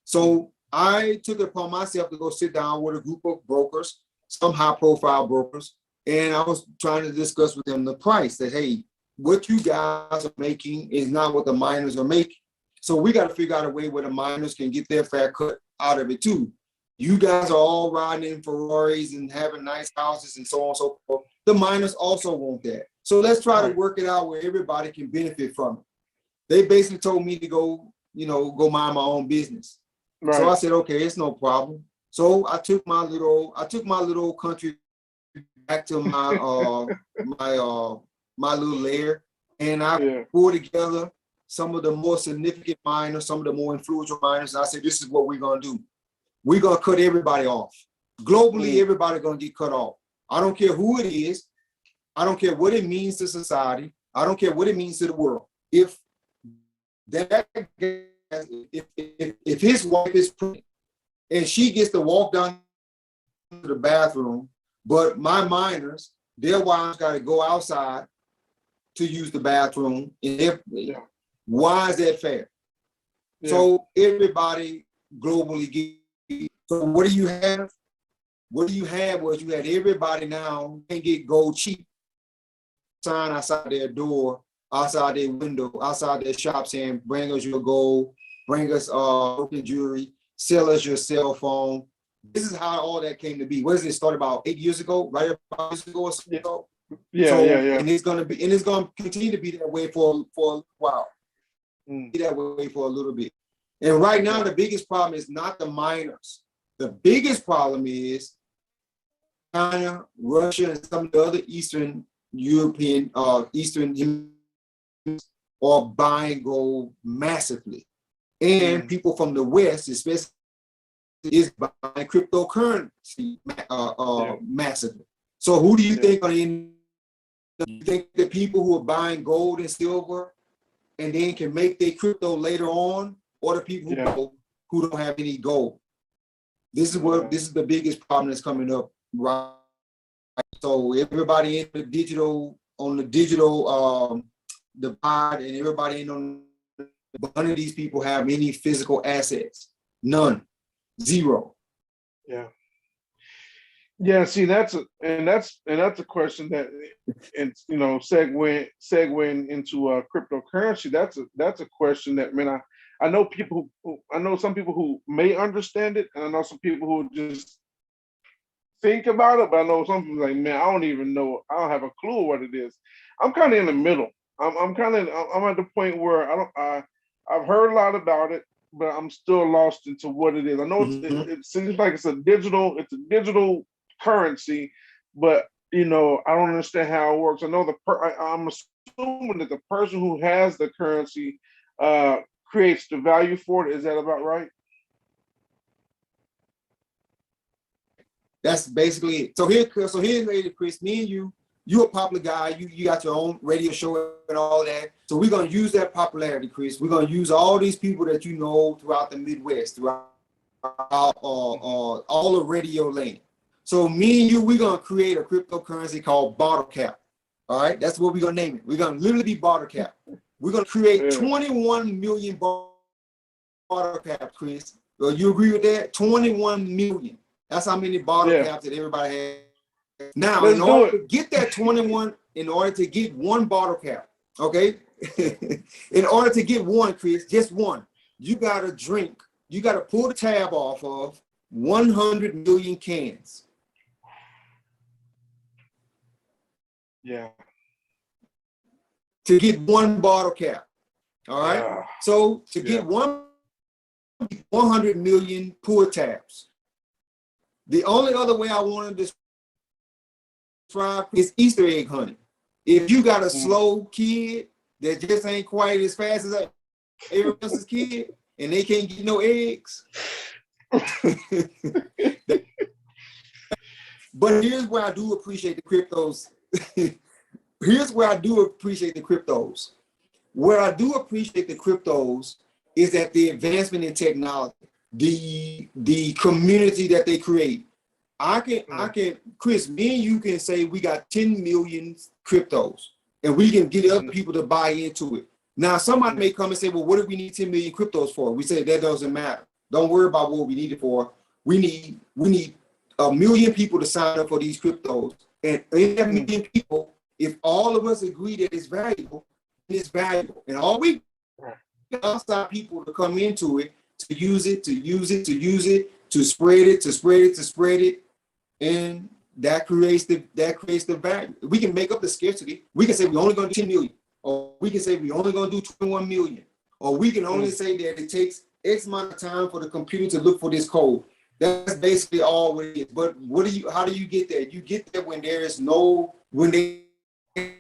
So I took it upon myself to go sit down with a group of brokers, some high profile brokers, and I was trying to discuss with them the price that, hey, what you guys are making is not what the miners are making. So we got to figure out a way where the miners can get their fair cut out of it too. You guys are all riding in Ferraris and having nice houses and so on and so forth. The miners also want that. So let's try to work it out where everybody can benefit from it. They basically told me to go, go mind my own business. Right. So I said, okay, it's no problem. So I took my little country back to my my little lair, and I pulled together some of the more significant miners, some of the more influential miners. And I said, this is what we're gonna do. We're gonna cut everybody off. Globally, everybody's gonna get cut off. I don't care who it is. I don't care what it means to society. I don't care what it means to the world. If his wife is pregnant and she gets to walk down to the bathroom, but my miners, their wives got to go outside to use the bathroom. Why is that fair? Yeah. So everybody globally get. So what do you have? What do you have was you had everybody now can get gold cheap. Sign outside their door, outside their window, outside their shop saying, bring us your gold, bring us broken jewelry, sell us your cell phone. This is how all that came to be. What is it? Started about 8 years ago, right? 8 years ago or so. Yeah. And it's gonna continue to be that way for a while. Be that way for a little bit. And right now, the biggest problem is not the miners. The biggest problem is China, Russia, and some of the other Eastern European, Eastern are buying gold massively. And people from the West, especially, is buying cryptocurrency massively. So who do you think are in? You think the people who are buying gold and silver and then can make their crypto later on, or the people who don't have any gold? This is the biggest problem that's coming up, right? So everybody in the digital divide, and everybody in on none of these people have any physical assets. None. Zero. Yeah. See, that's a question that, and segueing into cryptocurrency. That's a question that, man, I know some people who may understand it, and I know some people who just think about it, but I know some people like, man, I don't even know. I don't have a clue what it is. I'm kind of in the middle. I'm at the point where I've heard a lot about it, but I'm still lost into what it is. I know it seems like it's a digital currency, but I don't understand how it works. I know I'm assuming that the person who has the currency creates the value for it. Is that about right? That's basically it. So here's Chris, me and you're a popular guy. You got your own radio show and all that. So we're gonna use that popularity, Chris. We're gonna use all these people that you know throughout the Midwest, throughout all the radio land. So me and you, we're gonna create a cryptocurrency called bottle cap. All right, that's what we're gonna name it. We're gonna literally be bottle cap. We're gonna create 21 million bottle caps, Chris. You agree with that? 21 million. That's how many bottle caps that everybody has. Now, in order to get that 21, in order to get one bottle cap, okay? In order to get one, Chris, just one, you gotta pull the tab off of 100 million cans. Yeah. To get one bottle cap. All right. Yeah. So to get 100 million pour tabs. The only other way I want to describe is Easter egg hunting. If you got a slow kid that just ain't quite as fast as everyone else's kid, and they can't get no eggs. But here's where I do appreciate the cryptos. Where I do appreciate the cryptos is that the advancement in technology, the community that they create. I can, Chris, me and you can say we got 10 million cryptos and we can get other people to buy into it. Now, somebody may come and say, well, what do we need 10 million cryptos for? We say that doesn't matter. Don't worry about what we need it for. We need 1 million people to sign up for these cryptos. And in that million people, if all of us agree that it's valuable, it's valuable. And all we outside people to come into it, to use it, to spread it. And that creates the value. We can make up the scarcity. We can say we're only going to do 10 million, or we can say we're only going to do 21 million, or we can only say that it takes X amount of time for the computer to look for this code. That's basically all it is. But how do you get there? You get there when there's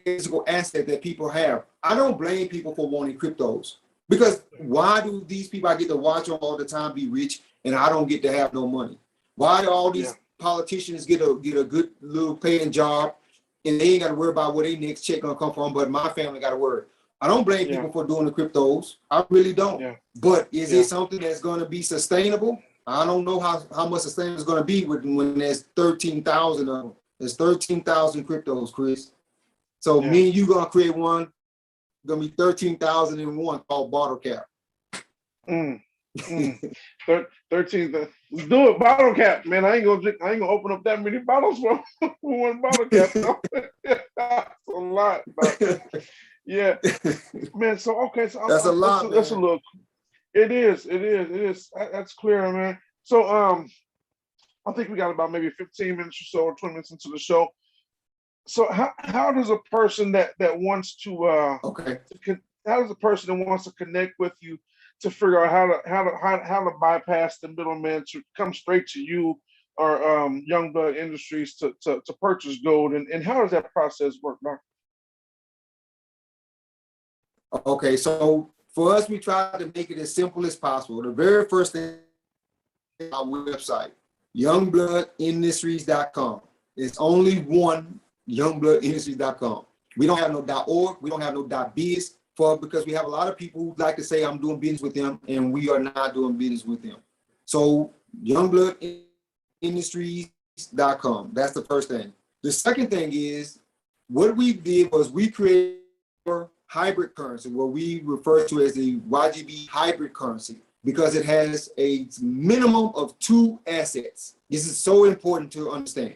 physical asset that people have. I don't blame people for wanting cryptos, because why do these people I get to watch them all the time be rich and I don't get to have no money? Why do all these politicians get a good little paying job and they ain't got to worry about where their next check gonna come from, but my family got to worry? I don't blame people for doing the cryptos. I really don't. But is it something that's going to be sustainable? I don't know how much sustainable it's going to be when there's 13,000 of them. There's 13,000 cryptos, Chris. So me and you gonna create one, gonna be 13,001 called bottle cap. 13. Let's do it, bottle cap, man. I ain't gonna open up that many bottles for one bottle cap. That's a lot. Yeah, man. So okay, so that's a lot. That's a little. It is. That's clear, man. So I think we got about maybe 15 minutes or so, or 20 minutes into the show. So how does a person that wants to how does a person that wants to connect with you to figure out how to bypass the middleman to come straight to you or Youngblood Industries to purchase gold, and how does that process work, Doc? Okay, so for us, we try to make it as simple as possible. The very first thing on our website, youngbloodindustries.com. It's only one, youngbloodindustries.com. We don't have no .org, we don't have no .biz, because we have a lot of people who like to say I'm doing business with them, and we are not doing business with them. So youngbloodindustries.com. That's the first thing. The second thing is, what we did was we created hybrid currency, what we refer to as the YGB hybrid currency, because it has a minimum of 2 assets. This is so important to understand.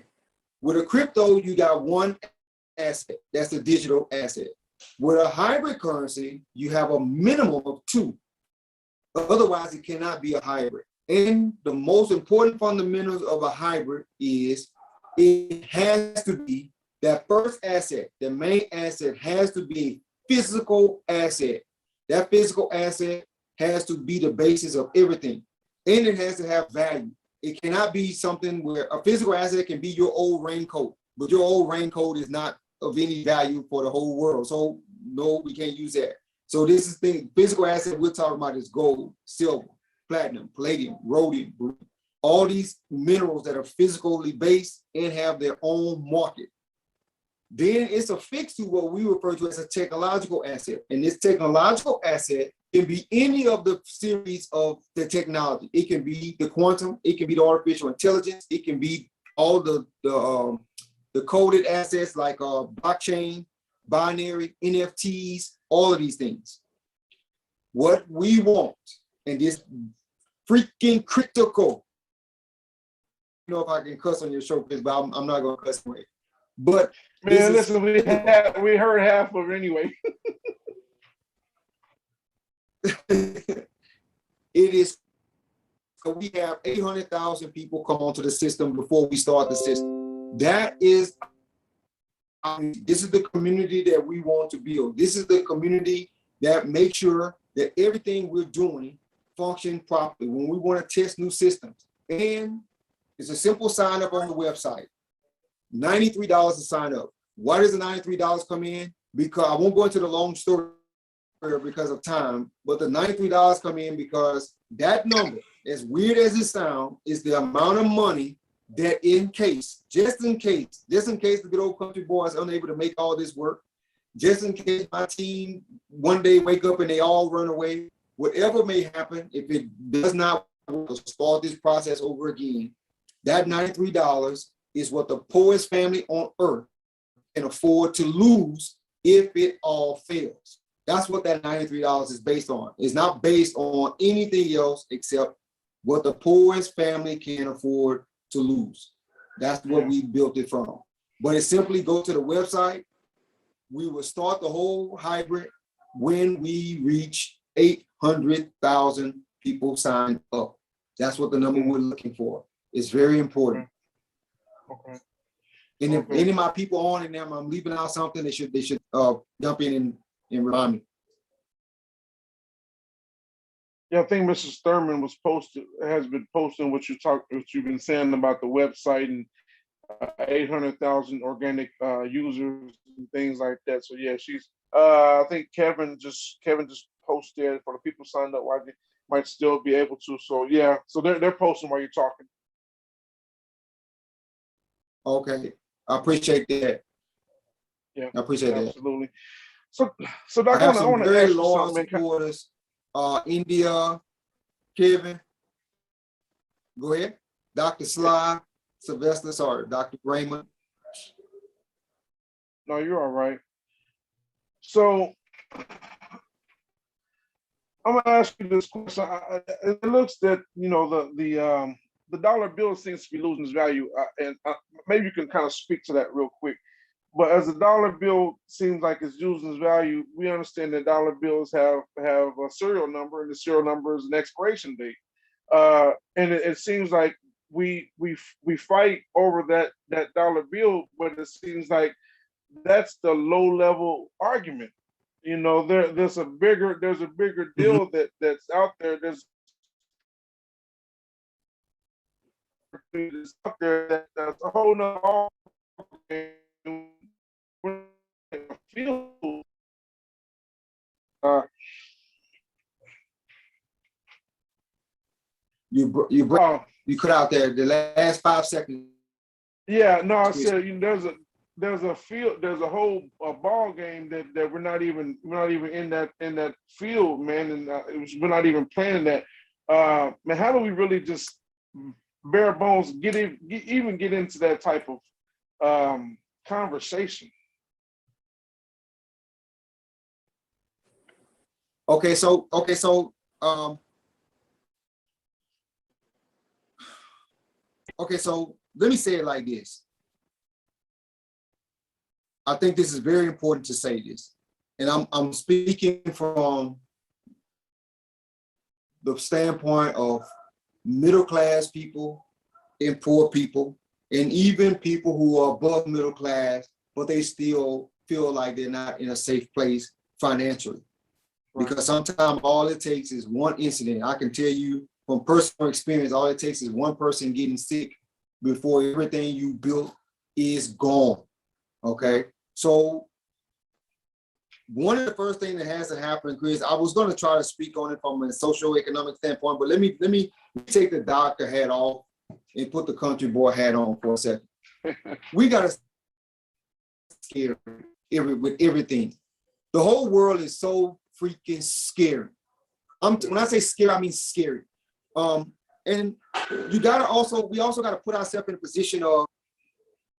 With a crypto, you got 1 asset. That's a digital asset. With a hybrid currency, you have a minimum of 2. Otherwise, it cannot be a hybrid. And the most important fundamentals of a hybrid is it has to be that first asset, the main asset has to be a physical asset. That physical asset has to be the basis of everything. And it has to have value. It cannot be something where a physical asset can be your old raincoat, but your old raincoat is not of any value for the whole world. So no, we can't use that. So this is the physical asset we're talking about is gold, silver, platinum, palladium, rhodium, all these minerals that are physically based and have their own market. Then it's affixed to what we refer to as a technological asset. And this technological asset can be any of the series of the technology. It can be the quantum, it can be the artificial intelligence, it can be all the coded assets like blockchain, binary, NFTs, all of these things. What we want, and this freaking critical, I don't know if I can cuss on your show, but I'm not gonna cuss away. But man, listen, we heard half of it anyway. It is. So we have 800,000 people come onto the system before we start the system. That is, this is the community that we want to build. This is the community that makes sure that everything we're doing functions properly when we want to test new systems. And it's a simple sign up on the website. $93 to sign up. Why does the $93 come in? Because I won't go into the long story because of time, but the $93 come in because that number, as weird as it sounds, is the amount of money that just in case the good old country boy is unable to make all this work, just in case my team one day wake up and they all run away, whatever may happen, if it does not work, to start this process over again, that $93 is what the poorest family on earth can afford to lose if it all fails. That's what that $93 is based on. It's not based on anything else except what the poorest family can afford to lose. That's what we built it from. But it simply go to the website. We will start the whole hybrid when we reach 800,000 people signed up. That's what the number we're looking for. It's very important. Okay. And if any of my people on in there, I'm leaving out something, they should jump in and remind me. Yeah, I think Mrs. Thurman has been posting what you've been saying about the website and 800,000 organic users and things like that. So yeah, she's. I think Kevin just posted for the people signed up while they might still be able to. So yeah, so they're posting while you're talking. Okay, I appreciate that. Yeah, I appreciate that. absolutely. So I have some want to very ask you loyal something. supporters. India, Kevin, go ahead. Dr. Sly, Sylvester, sorry, Dr. Raymond. No, you're all right. So I'm gonna ask you this question. It looks that the dollar bill seems to be losing its value, and maybe you can kind of speak to that real quick. But as the dollar bill seems like it's losing its value, we understand that dollar bills have a serial number, and the serial number is an expiration date. And it seems like we fight over that dollar bill, but it seems like that's the low level argument. You know, there's a bigger deal that's out there. There's out there that's a whole nother field. You cut out there the last 5 seconds. Yeah, no, I said there's a whole ball game that we're not even in that field, man, and we're not even playing that. Man, how do we really just bare bones get into that type of conversation? Okay, so let me say it like this. I think this is very important to say this, and I'm speaking from the standpoint of middle class people and poor people, and even people who are above middle class, but they still feel like they're not in a safe place financially. Right. Because sometimes all it takes is one incident. I can tell you from personal experience, all it takes is one person getting sick before everything you built is gone. Okay. So one of the first things that has to happen, Chris, I was going to try to speak on it from a socio-economic standpoint, but let me take the doctor hat off and put the country boy hat on for a second. We got to scare with everything. The whole world is so freaking scary. When I say scary, I mean scary. And we also got to put ourselves in a position of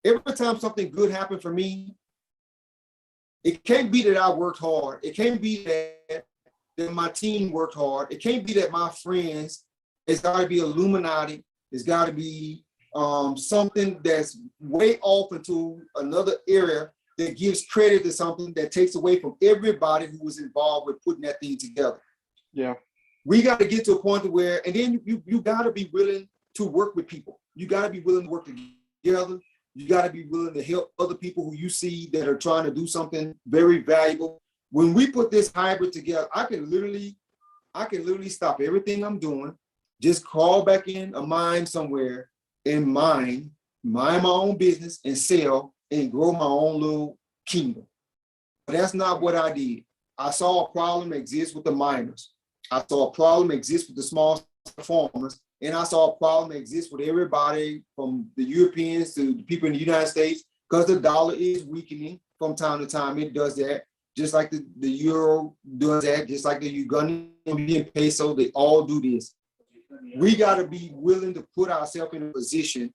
every time something good happened for me, it can't be that I worked hard. It can't be that my team worked hard. It can't be that my friends, it's got to be Illuminati. It's got to be something that's way off into another area that gives credit to something that takes away from everybody who was involved with putting that thing together. Yeah. We got to get to a point where, and then you got to be willing to work with people. You got to be willing to work together. You got to be willing to help other people who you see that are trying to do something very valuable. When we put this hybrid together, I can literally stop everything I'm doing, just call back in a mine somewhere and mind my own business and sell and grow my own little kingdom. But that's not what I did. I saw a problem exist with the miners. I saw a problem exist with the small farmers. And I saw a problem exist with everybody from the Europeans to the people in the United States because the dollar is weakening from time to time. It does that. Just like the euro does that, just like the Ugandan peso, they all do this. We got to be willing to put ourselves in a position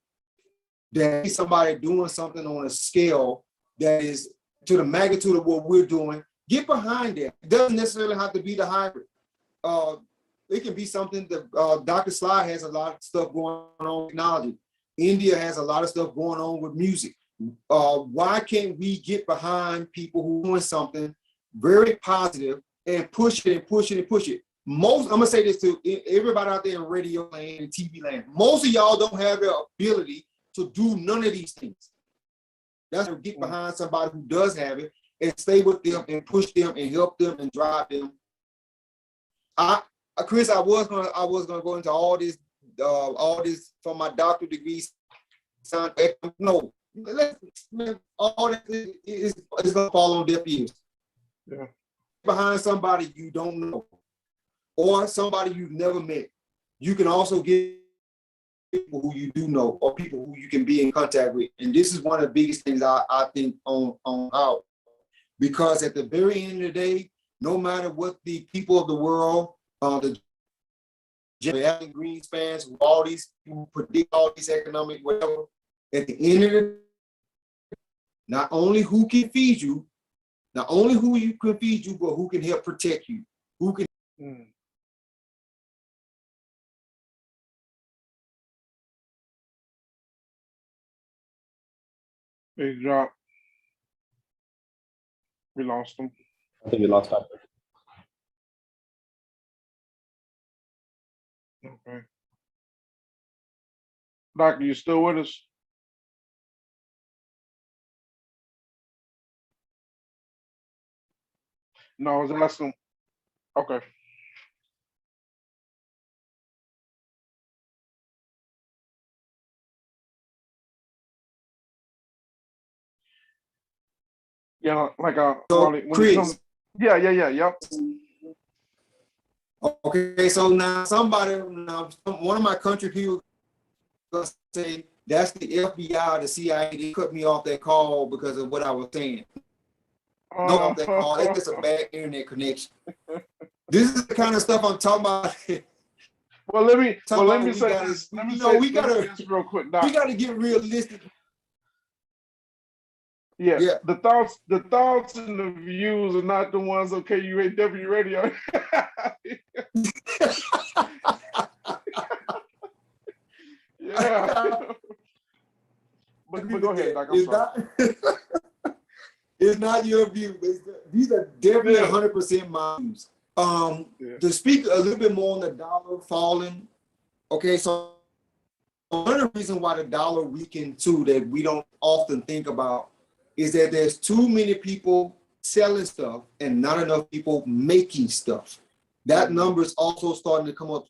that somebody doing something on a scale that is to the magnitude of what we're doing. Get behind that. It doesn't necessarily have to be the hybrid. It can be something that Dr. Sly has a lot of stuff going on with technology. India has a lot of stuff going on with music. Why can't we get behind people who are doing something very positive and push it and push it and push it? I'm gonna say this to everybody out there in radio land and TV land. Most of y'all don't have the ability to do none of these things. That's to get behind somebody who does have it and stay with them and push them and help them and drive them. Chris, I was gonna go into all this from my doctorate degree. No, all that is gonna fall on deaf ears. Yeah. Behind somebody you don't know or somebody you've never met. You can also get people who you do know or people who you can be in contact with. And this is one of the biggest things I think on out. Because at the very end of the day, no matter what the people of the world, the Alan Greenspans, all these people predict all these economic whatever, at the end of the day, not only who can feed you, not only who you can feed you, but who can help protect you, who can. Big drop. We lost him. I think we lost that. Okay. Doctor, you still with us? No, I was asking. Okay. Yeah, like So, Chris. Yeah, yep. Okay, so now one of my country people gonna say that's the FBI or the CIA. They cut me off that call because of what I was saying. No, off that call. It's just a bad internet connection. This is the kind of stuff I'm talking about. Well, let me say this. We gotta this real quick, Doc. We gotta get realistic. Yeah, the thoughts and the views are not the ones on KUAW radio. Yeah. but go ahead, Doc. I'm sorry. It's not your view. These are definitely 100% my views. To speak a little bit more on the dollar falling. Okay, so one of the reasons why the dollar weakened too that we don't often think about is that there's too many people selling stuff and not enough people making stuff. That number is also starting to come up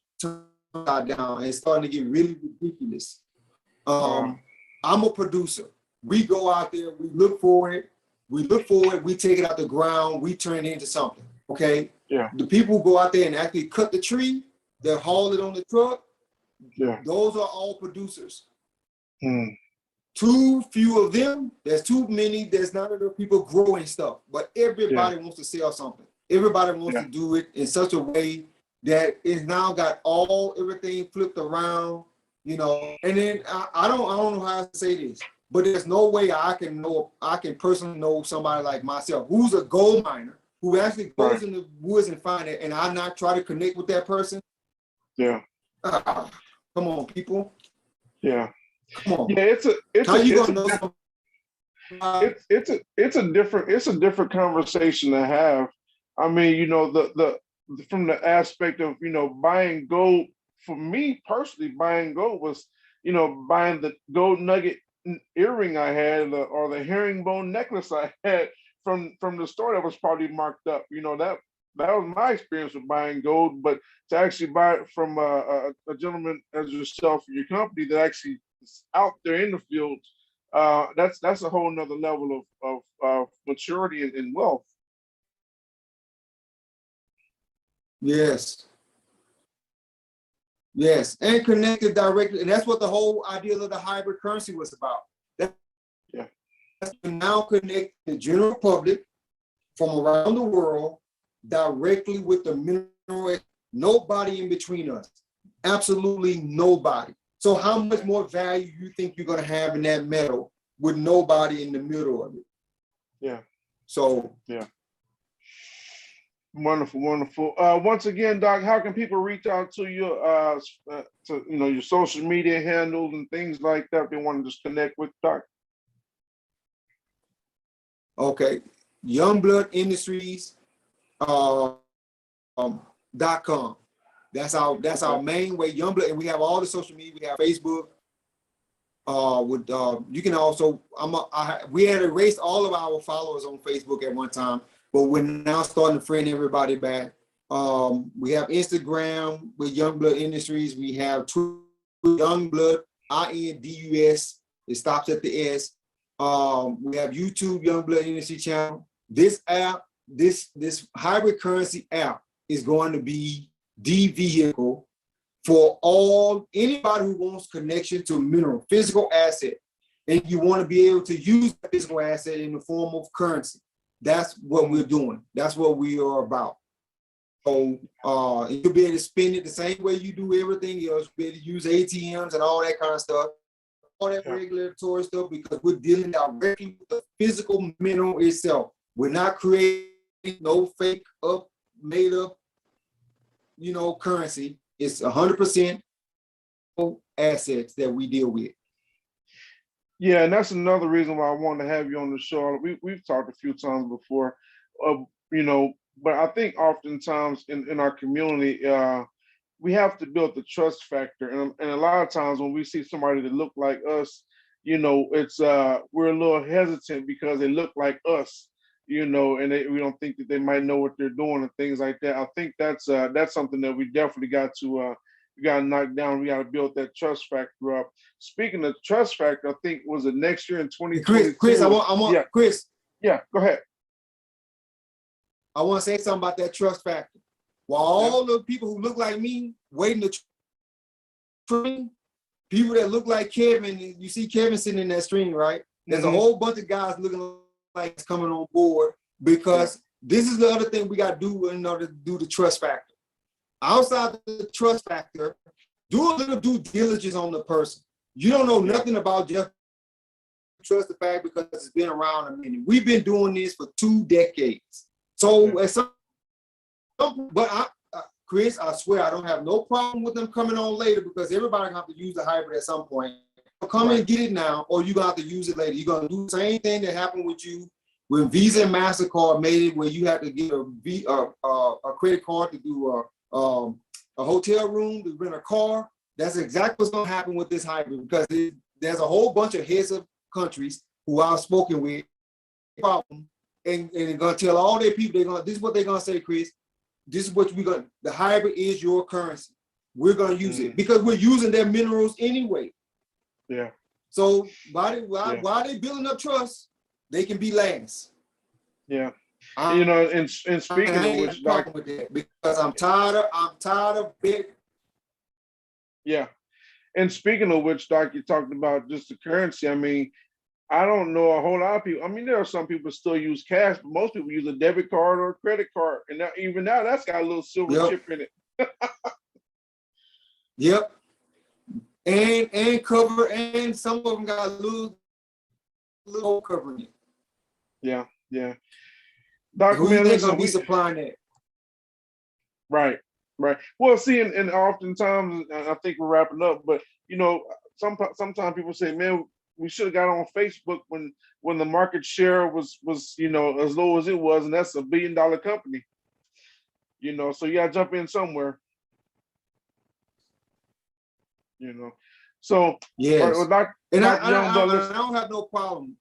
down and starting to get really ridiculous. I'm a producer. We go out there, we look for it, we take it out the ground, we turn it into something. Okay. Yeah. The people who go out there and actually cut the tree, they haul it on the truck. Yeah. Those are all producers. Too few of them, there's too many, there's not enough people growing stuff, but everybody wants to sell something. Everybody wants to do it in such a way that it's now got everything flipped around, and then I don't know how to say this, but there's no way I can personally know somebody like myself who's a gold miner who actually goes in the woods and find it, and I not try to connect with that person. Yeah. Come on, people. Yeah. Come on. Yeah, it's a different conversation to have. I mean, the from the aspect of buying gold. For me personally, buying gold was buying the gold nugget earring I had or the herringbone necklace I had from the store that was probably marked up. That was my experience with buying gold. But to actually buy it from a gentleman as yourself and your company that actually is out there in the field, that's a whole nother level of maturity and wealth. Yes, and connected directly, and that's what the whole idea of the hybrid currency was about. can now connect the general public from around the world directly with the mineral. Nobody in between us. Absolutely nobody. So how much more value you think you're gonna have in that metal with nobody in the middle of it? Yeah. So yeah. Wonderful, wonderful. Once again, Doc, how can people reach out to you, to your social media handles and things like that? If they want to just connect with Doc. okay, Youngblood Industries .com. That's our main way. Youngblood, and we have all the social media. We have Facebook. You can also we had erased all of our followers on Facebook at one time, but we're now starting to friend everybody back. We have Instagram with Youngblood Industries. We have Twitter, Youngblood INDUS. It stops at the S. We have YouTube Youngblood Industry channel. This app, this hybrid currency app is going to be the vehicle for anybody who wants connection to mineral, physical asset, and you want to be able to use the physical asset in the form of currency. That's what we're doing. That's what we are about. So you'll be able to spend it the same way you do everything else. You'll be able to use ATMs and all that kind of stuff, all that regulatory stuff, because we're dealing directly with the physical mineral itself. We're not creating no fake made up, currency. It's 100% assets that we deal with. Yeah, and that's another reason why I wanted to have you on the show. We've talked a few times before, but I think oftentimes in our community, we have to build the trust factor. And a lot of times when we see somebody that look like us, it's we're a little hesitant because they look like us, and we don't think that they might know what they're doing and things like that. I think that's something that we definitely got to knock down. We got to build that trust factor up. Speaking of trust factor, I think was it next year in 2022. Chris, I want Chris. Yeah, go ahead. I want to say something about that trust factor. While all the people who look like me waiting to train, people that look like Kevin, you see Kevin sitting in that stream, right? There's a whole bunch of guys looking like it's coming on board, because this is the other thing we got to do in order to do the trust factor. Outside the trust factor, do a little due diligence on the person. You don't know nothing about Jeff. Trust the fact because it's been around a minute. We've been doing this for 2 decades. So Chris, I swear I don't have no problem with them coming on later, because everybody gonna have to use the hybrid at some point. Come and get it now, or you're gonna have to use it later. You're gonna do the same thing that happened with you when Visa and MasterCard made it, where you had to get a credit card to do a hotel room, to rent a car. That's exactly what's gonna happen with this hybrid, because there's a whole bunch of heads of countries who I've spoken with, and they're gonna tell all their people, this is what they're gonna say, Chris. This is what the hybrid is your currency. We're gonna use it because we're using their minerals anyway. Yeah. So while they building up trust, they can be last. Yeah. And speaking of which, Doc, with that, because I'm tired of it. Yeah. And speaking of which, Doc, you talked about just the currency. I mean, I don't know a whole lot of people. I mean, there are some people still use cash, but most people use a debit card or a credit card. And even now, that's got a little silver chip in it. Yep. And cover, and some of them got a little covering it. Yeah, yeah. Doc, who man, listen, gonna be supplying that? Right. Well, see, and oftentimes, I think we're wrapping up, but sometimes people say, man, we should have got on Facebook when the market share was as low as it was, and that's $1 billion company. So you gotta jump in somewhere. So yes. I don't have no problem.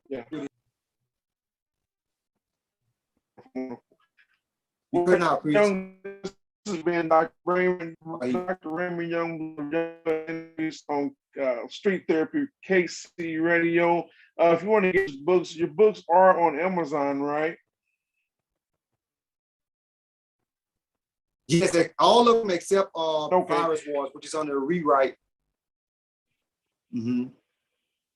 Yeah. This has been Dr. Raymond Youngblood on Street Therapy KC Radio. If you want to get his books, your books are on Amazon, right? Yes, all of them except Virus Wars, which is under rewrite.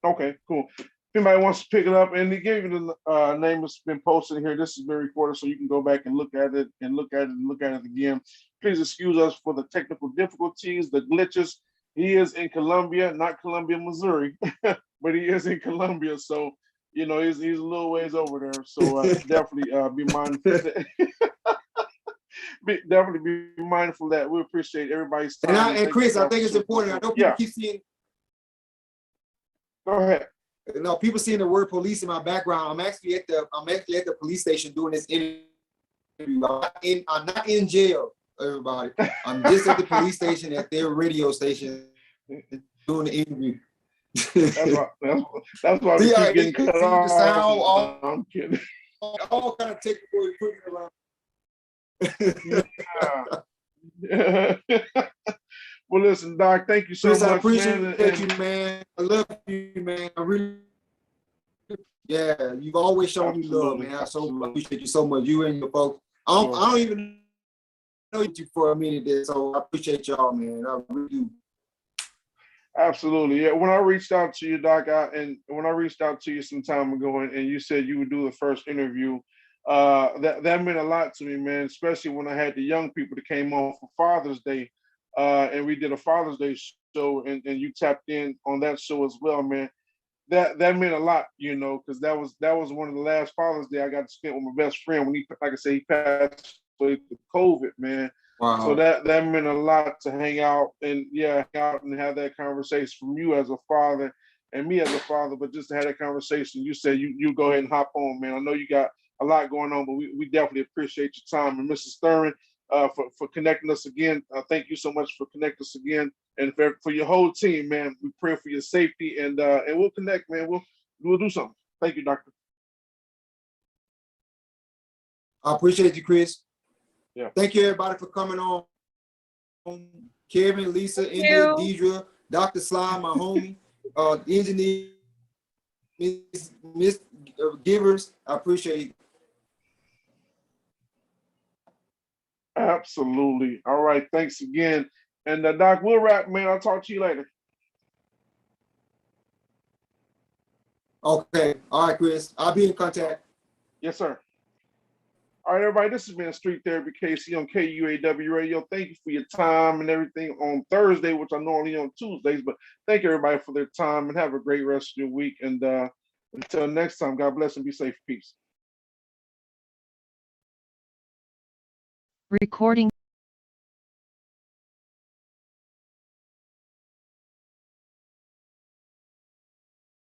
Okay, cool. If anybody wants to pick it up, and they give you the name that's been posted here, this has been recorded, so you can go back and look at it and look at it and look at it again. Please excuse us for the technical difficulties, the glitches. He is in Columbia, not Columbia, Missouri, but he is in Columbia, so you know he's a little ways over there. So definitely be mindful. Definitely be mindful of that. We appreciate everybody's time. And Chris, I think it's important. I know people keep seeing. Go ahead. No, people seeing the word police in my background. I'm actually at the police station doing this interview. I'm not in jail, everybody. I'm just at the police station at their radio station doing the interview. That's why we keep getting cut off. The sound, No, I'm kidding. All kind of technical equipment around. Yeah. Well, listen, Doc, thank you so Chris, much, I appreciate man. you, man. I love you, man. I really, yeah, you've always shown me love, man. I so appreciate you so much. You and your folks. I don't even know you for a minute there, so I appreciate y'all, man. I really do. Absolutely. Yeah. When I reached out to you, Doc, when I reached out to you some time ago and you said you would do the first interview, that meant a lot to me, man, especially when I had the young people that came on for Father's Day. And we did a Father's Day show and you tapped in on that show as well, man. That meant a lot, you know, because that was one of the last Father's Day I got to spend with my best friend when he, like I say, he passed away to COVID, man. Wow. So that meant a lot to hang out and hang out and have that conversation from you as a father and me as a father, but just to have that conversation. You said you go ahead and hop on, man. I know you got a lot going on, but we definitely appreciate your time. And Mrs. Thurin, for connecting us again. Thank you so much for connecting us again. And for your whole team, man, we pray for your safety and we'll connect, man. We'll do something. Thank you, Doctor. I appreciate you, Chris. Yeah. Thank you, everybody, for coming on. Kevin, Lisa, India, Deidre, Dr. Sly, my homie, the engineer, Miss Givers. I appreciate it. Absolutely. All right. Thanks again. And Doc, we'll wrap, man. I'll talk to you later. Okay. All right, Chris. I'll be in contact. Yes, sir. All right, everybody. This has been Street Therapy KC on KUAW Radio. Thank you for your time and everything on Thursday, which I normally on Tuesdays. But thank you, everybody, for their time and have a great rest of your week. And until next time, God bless and be safe. Peace. Recording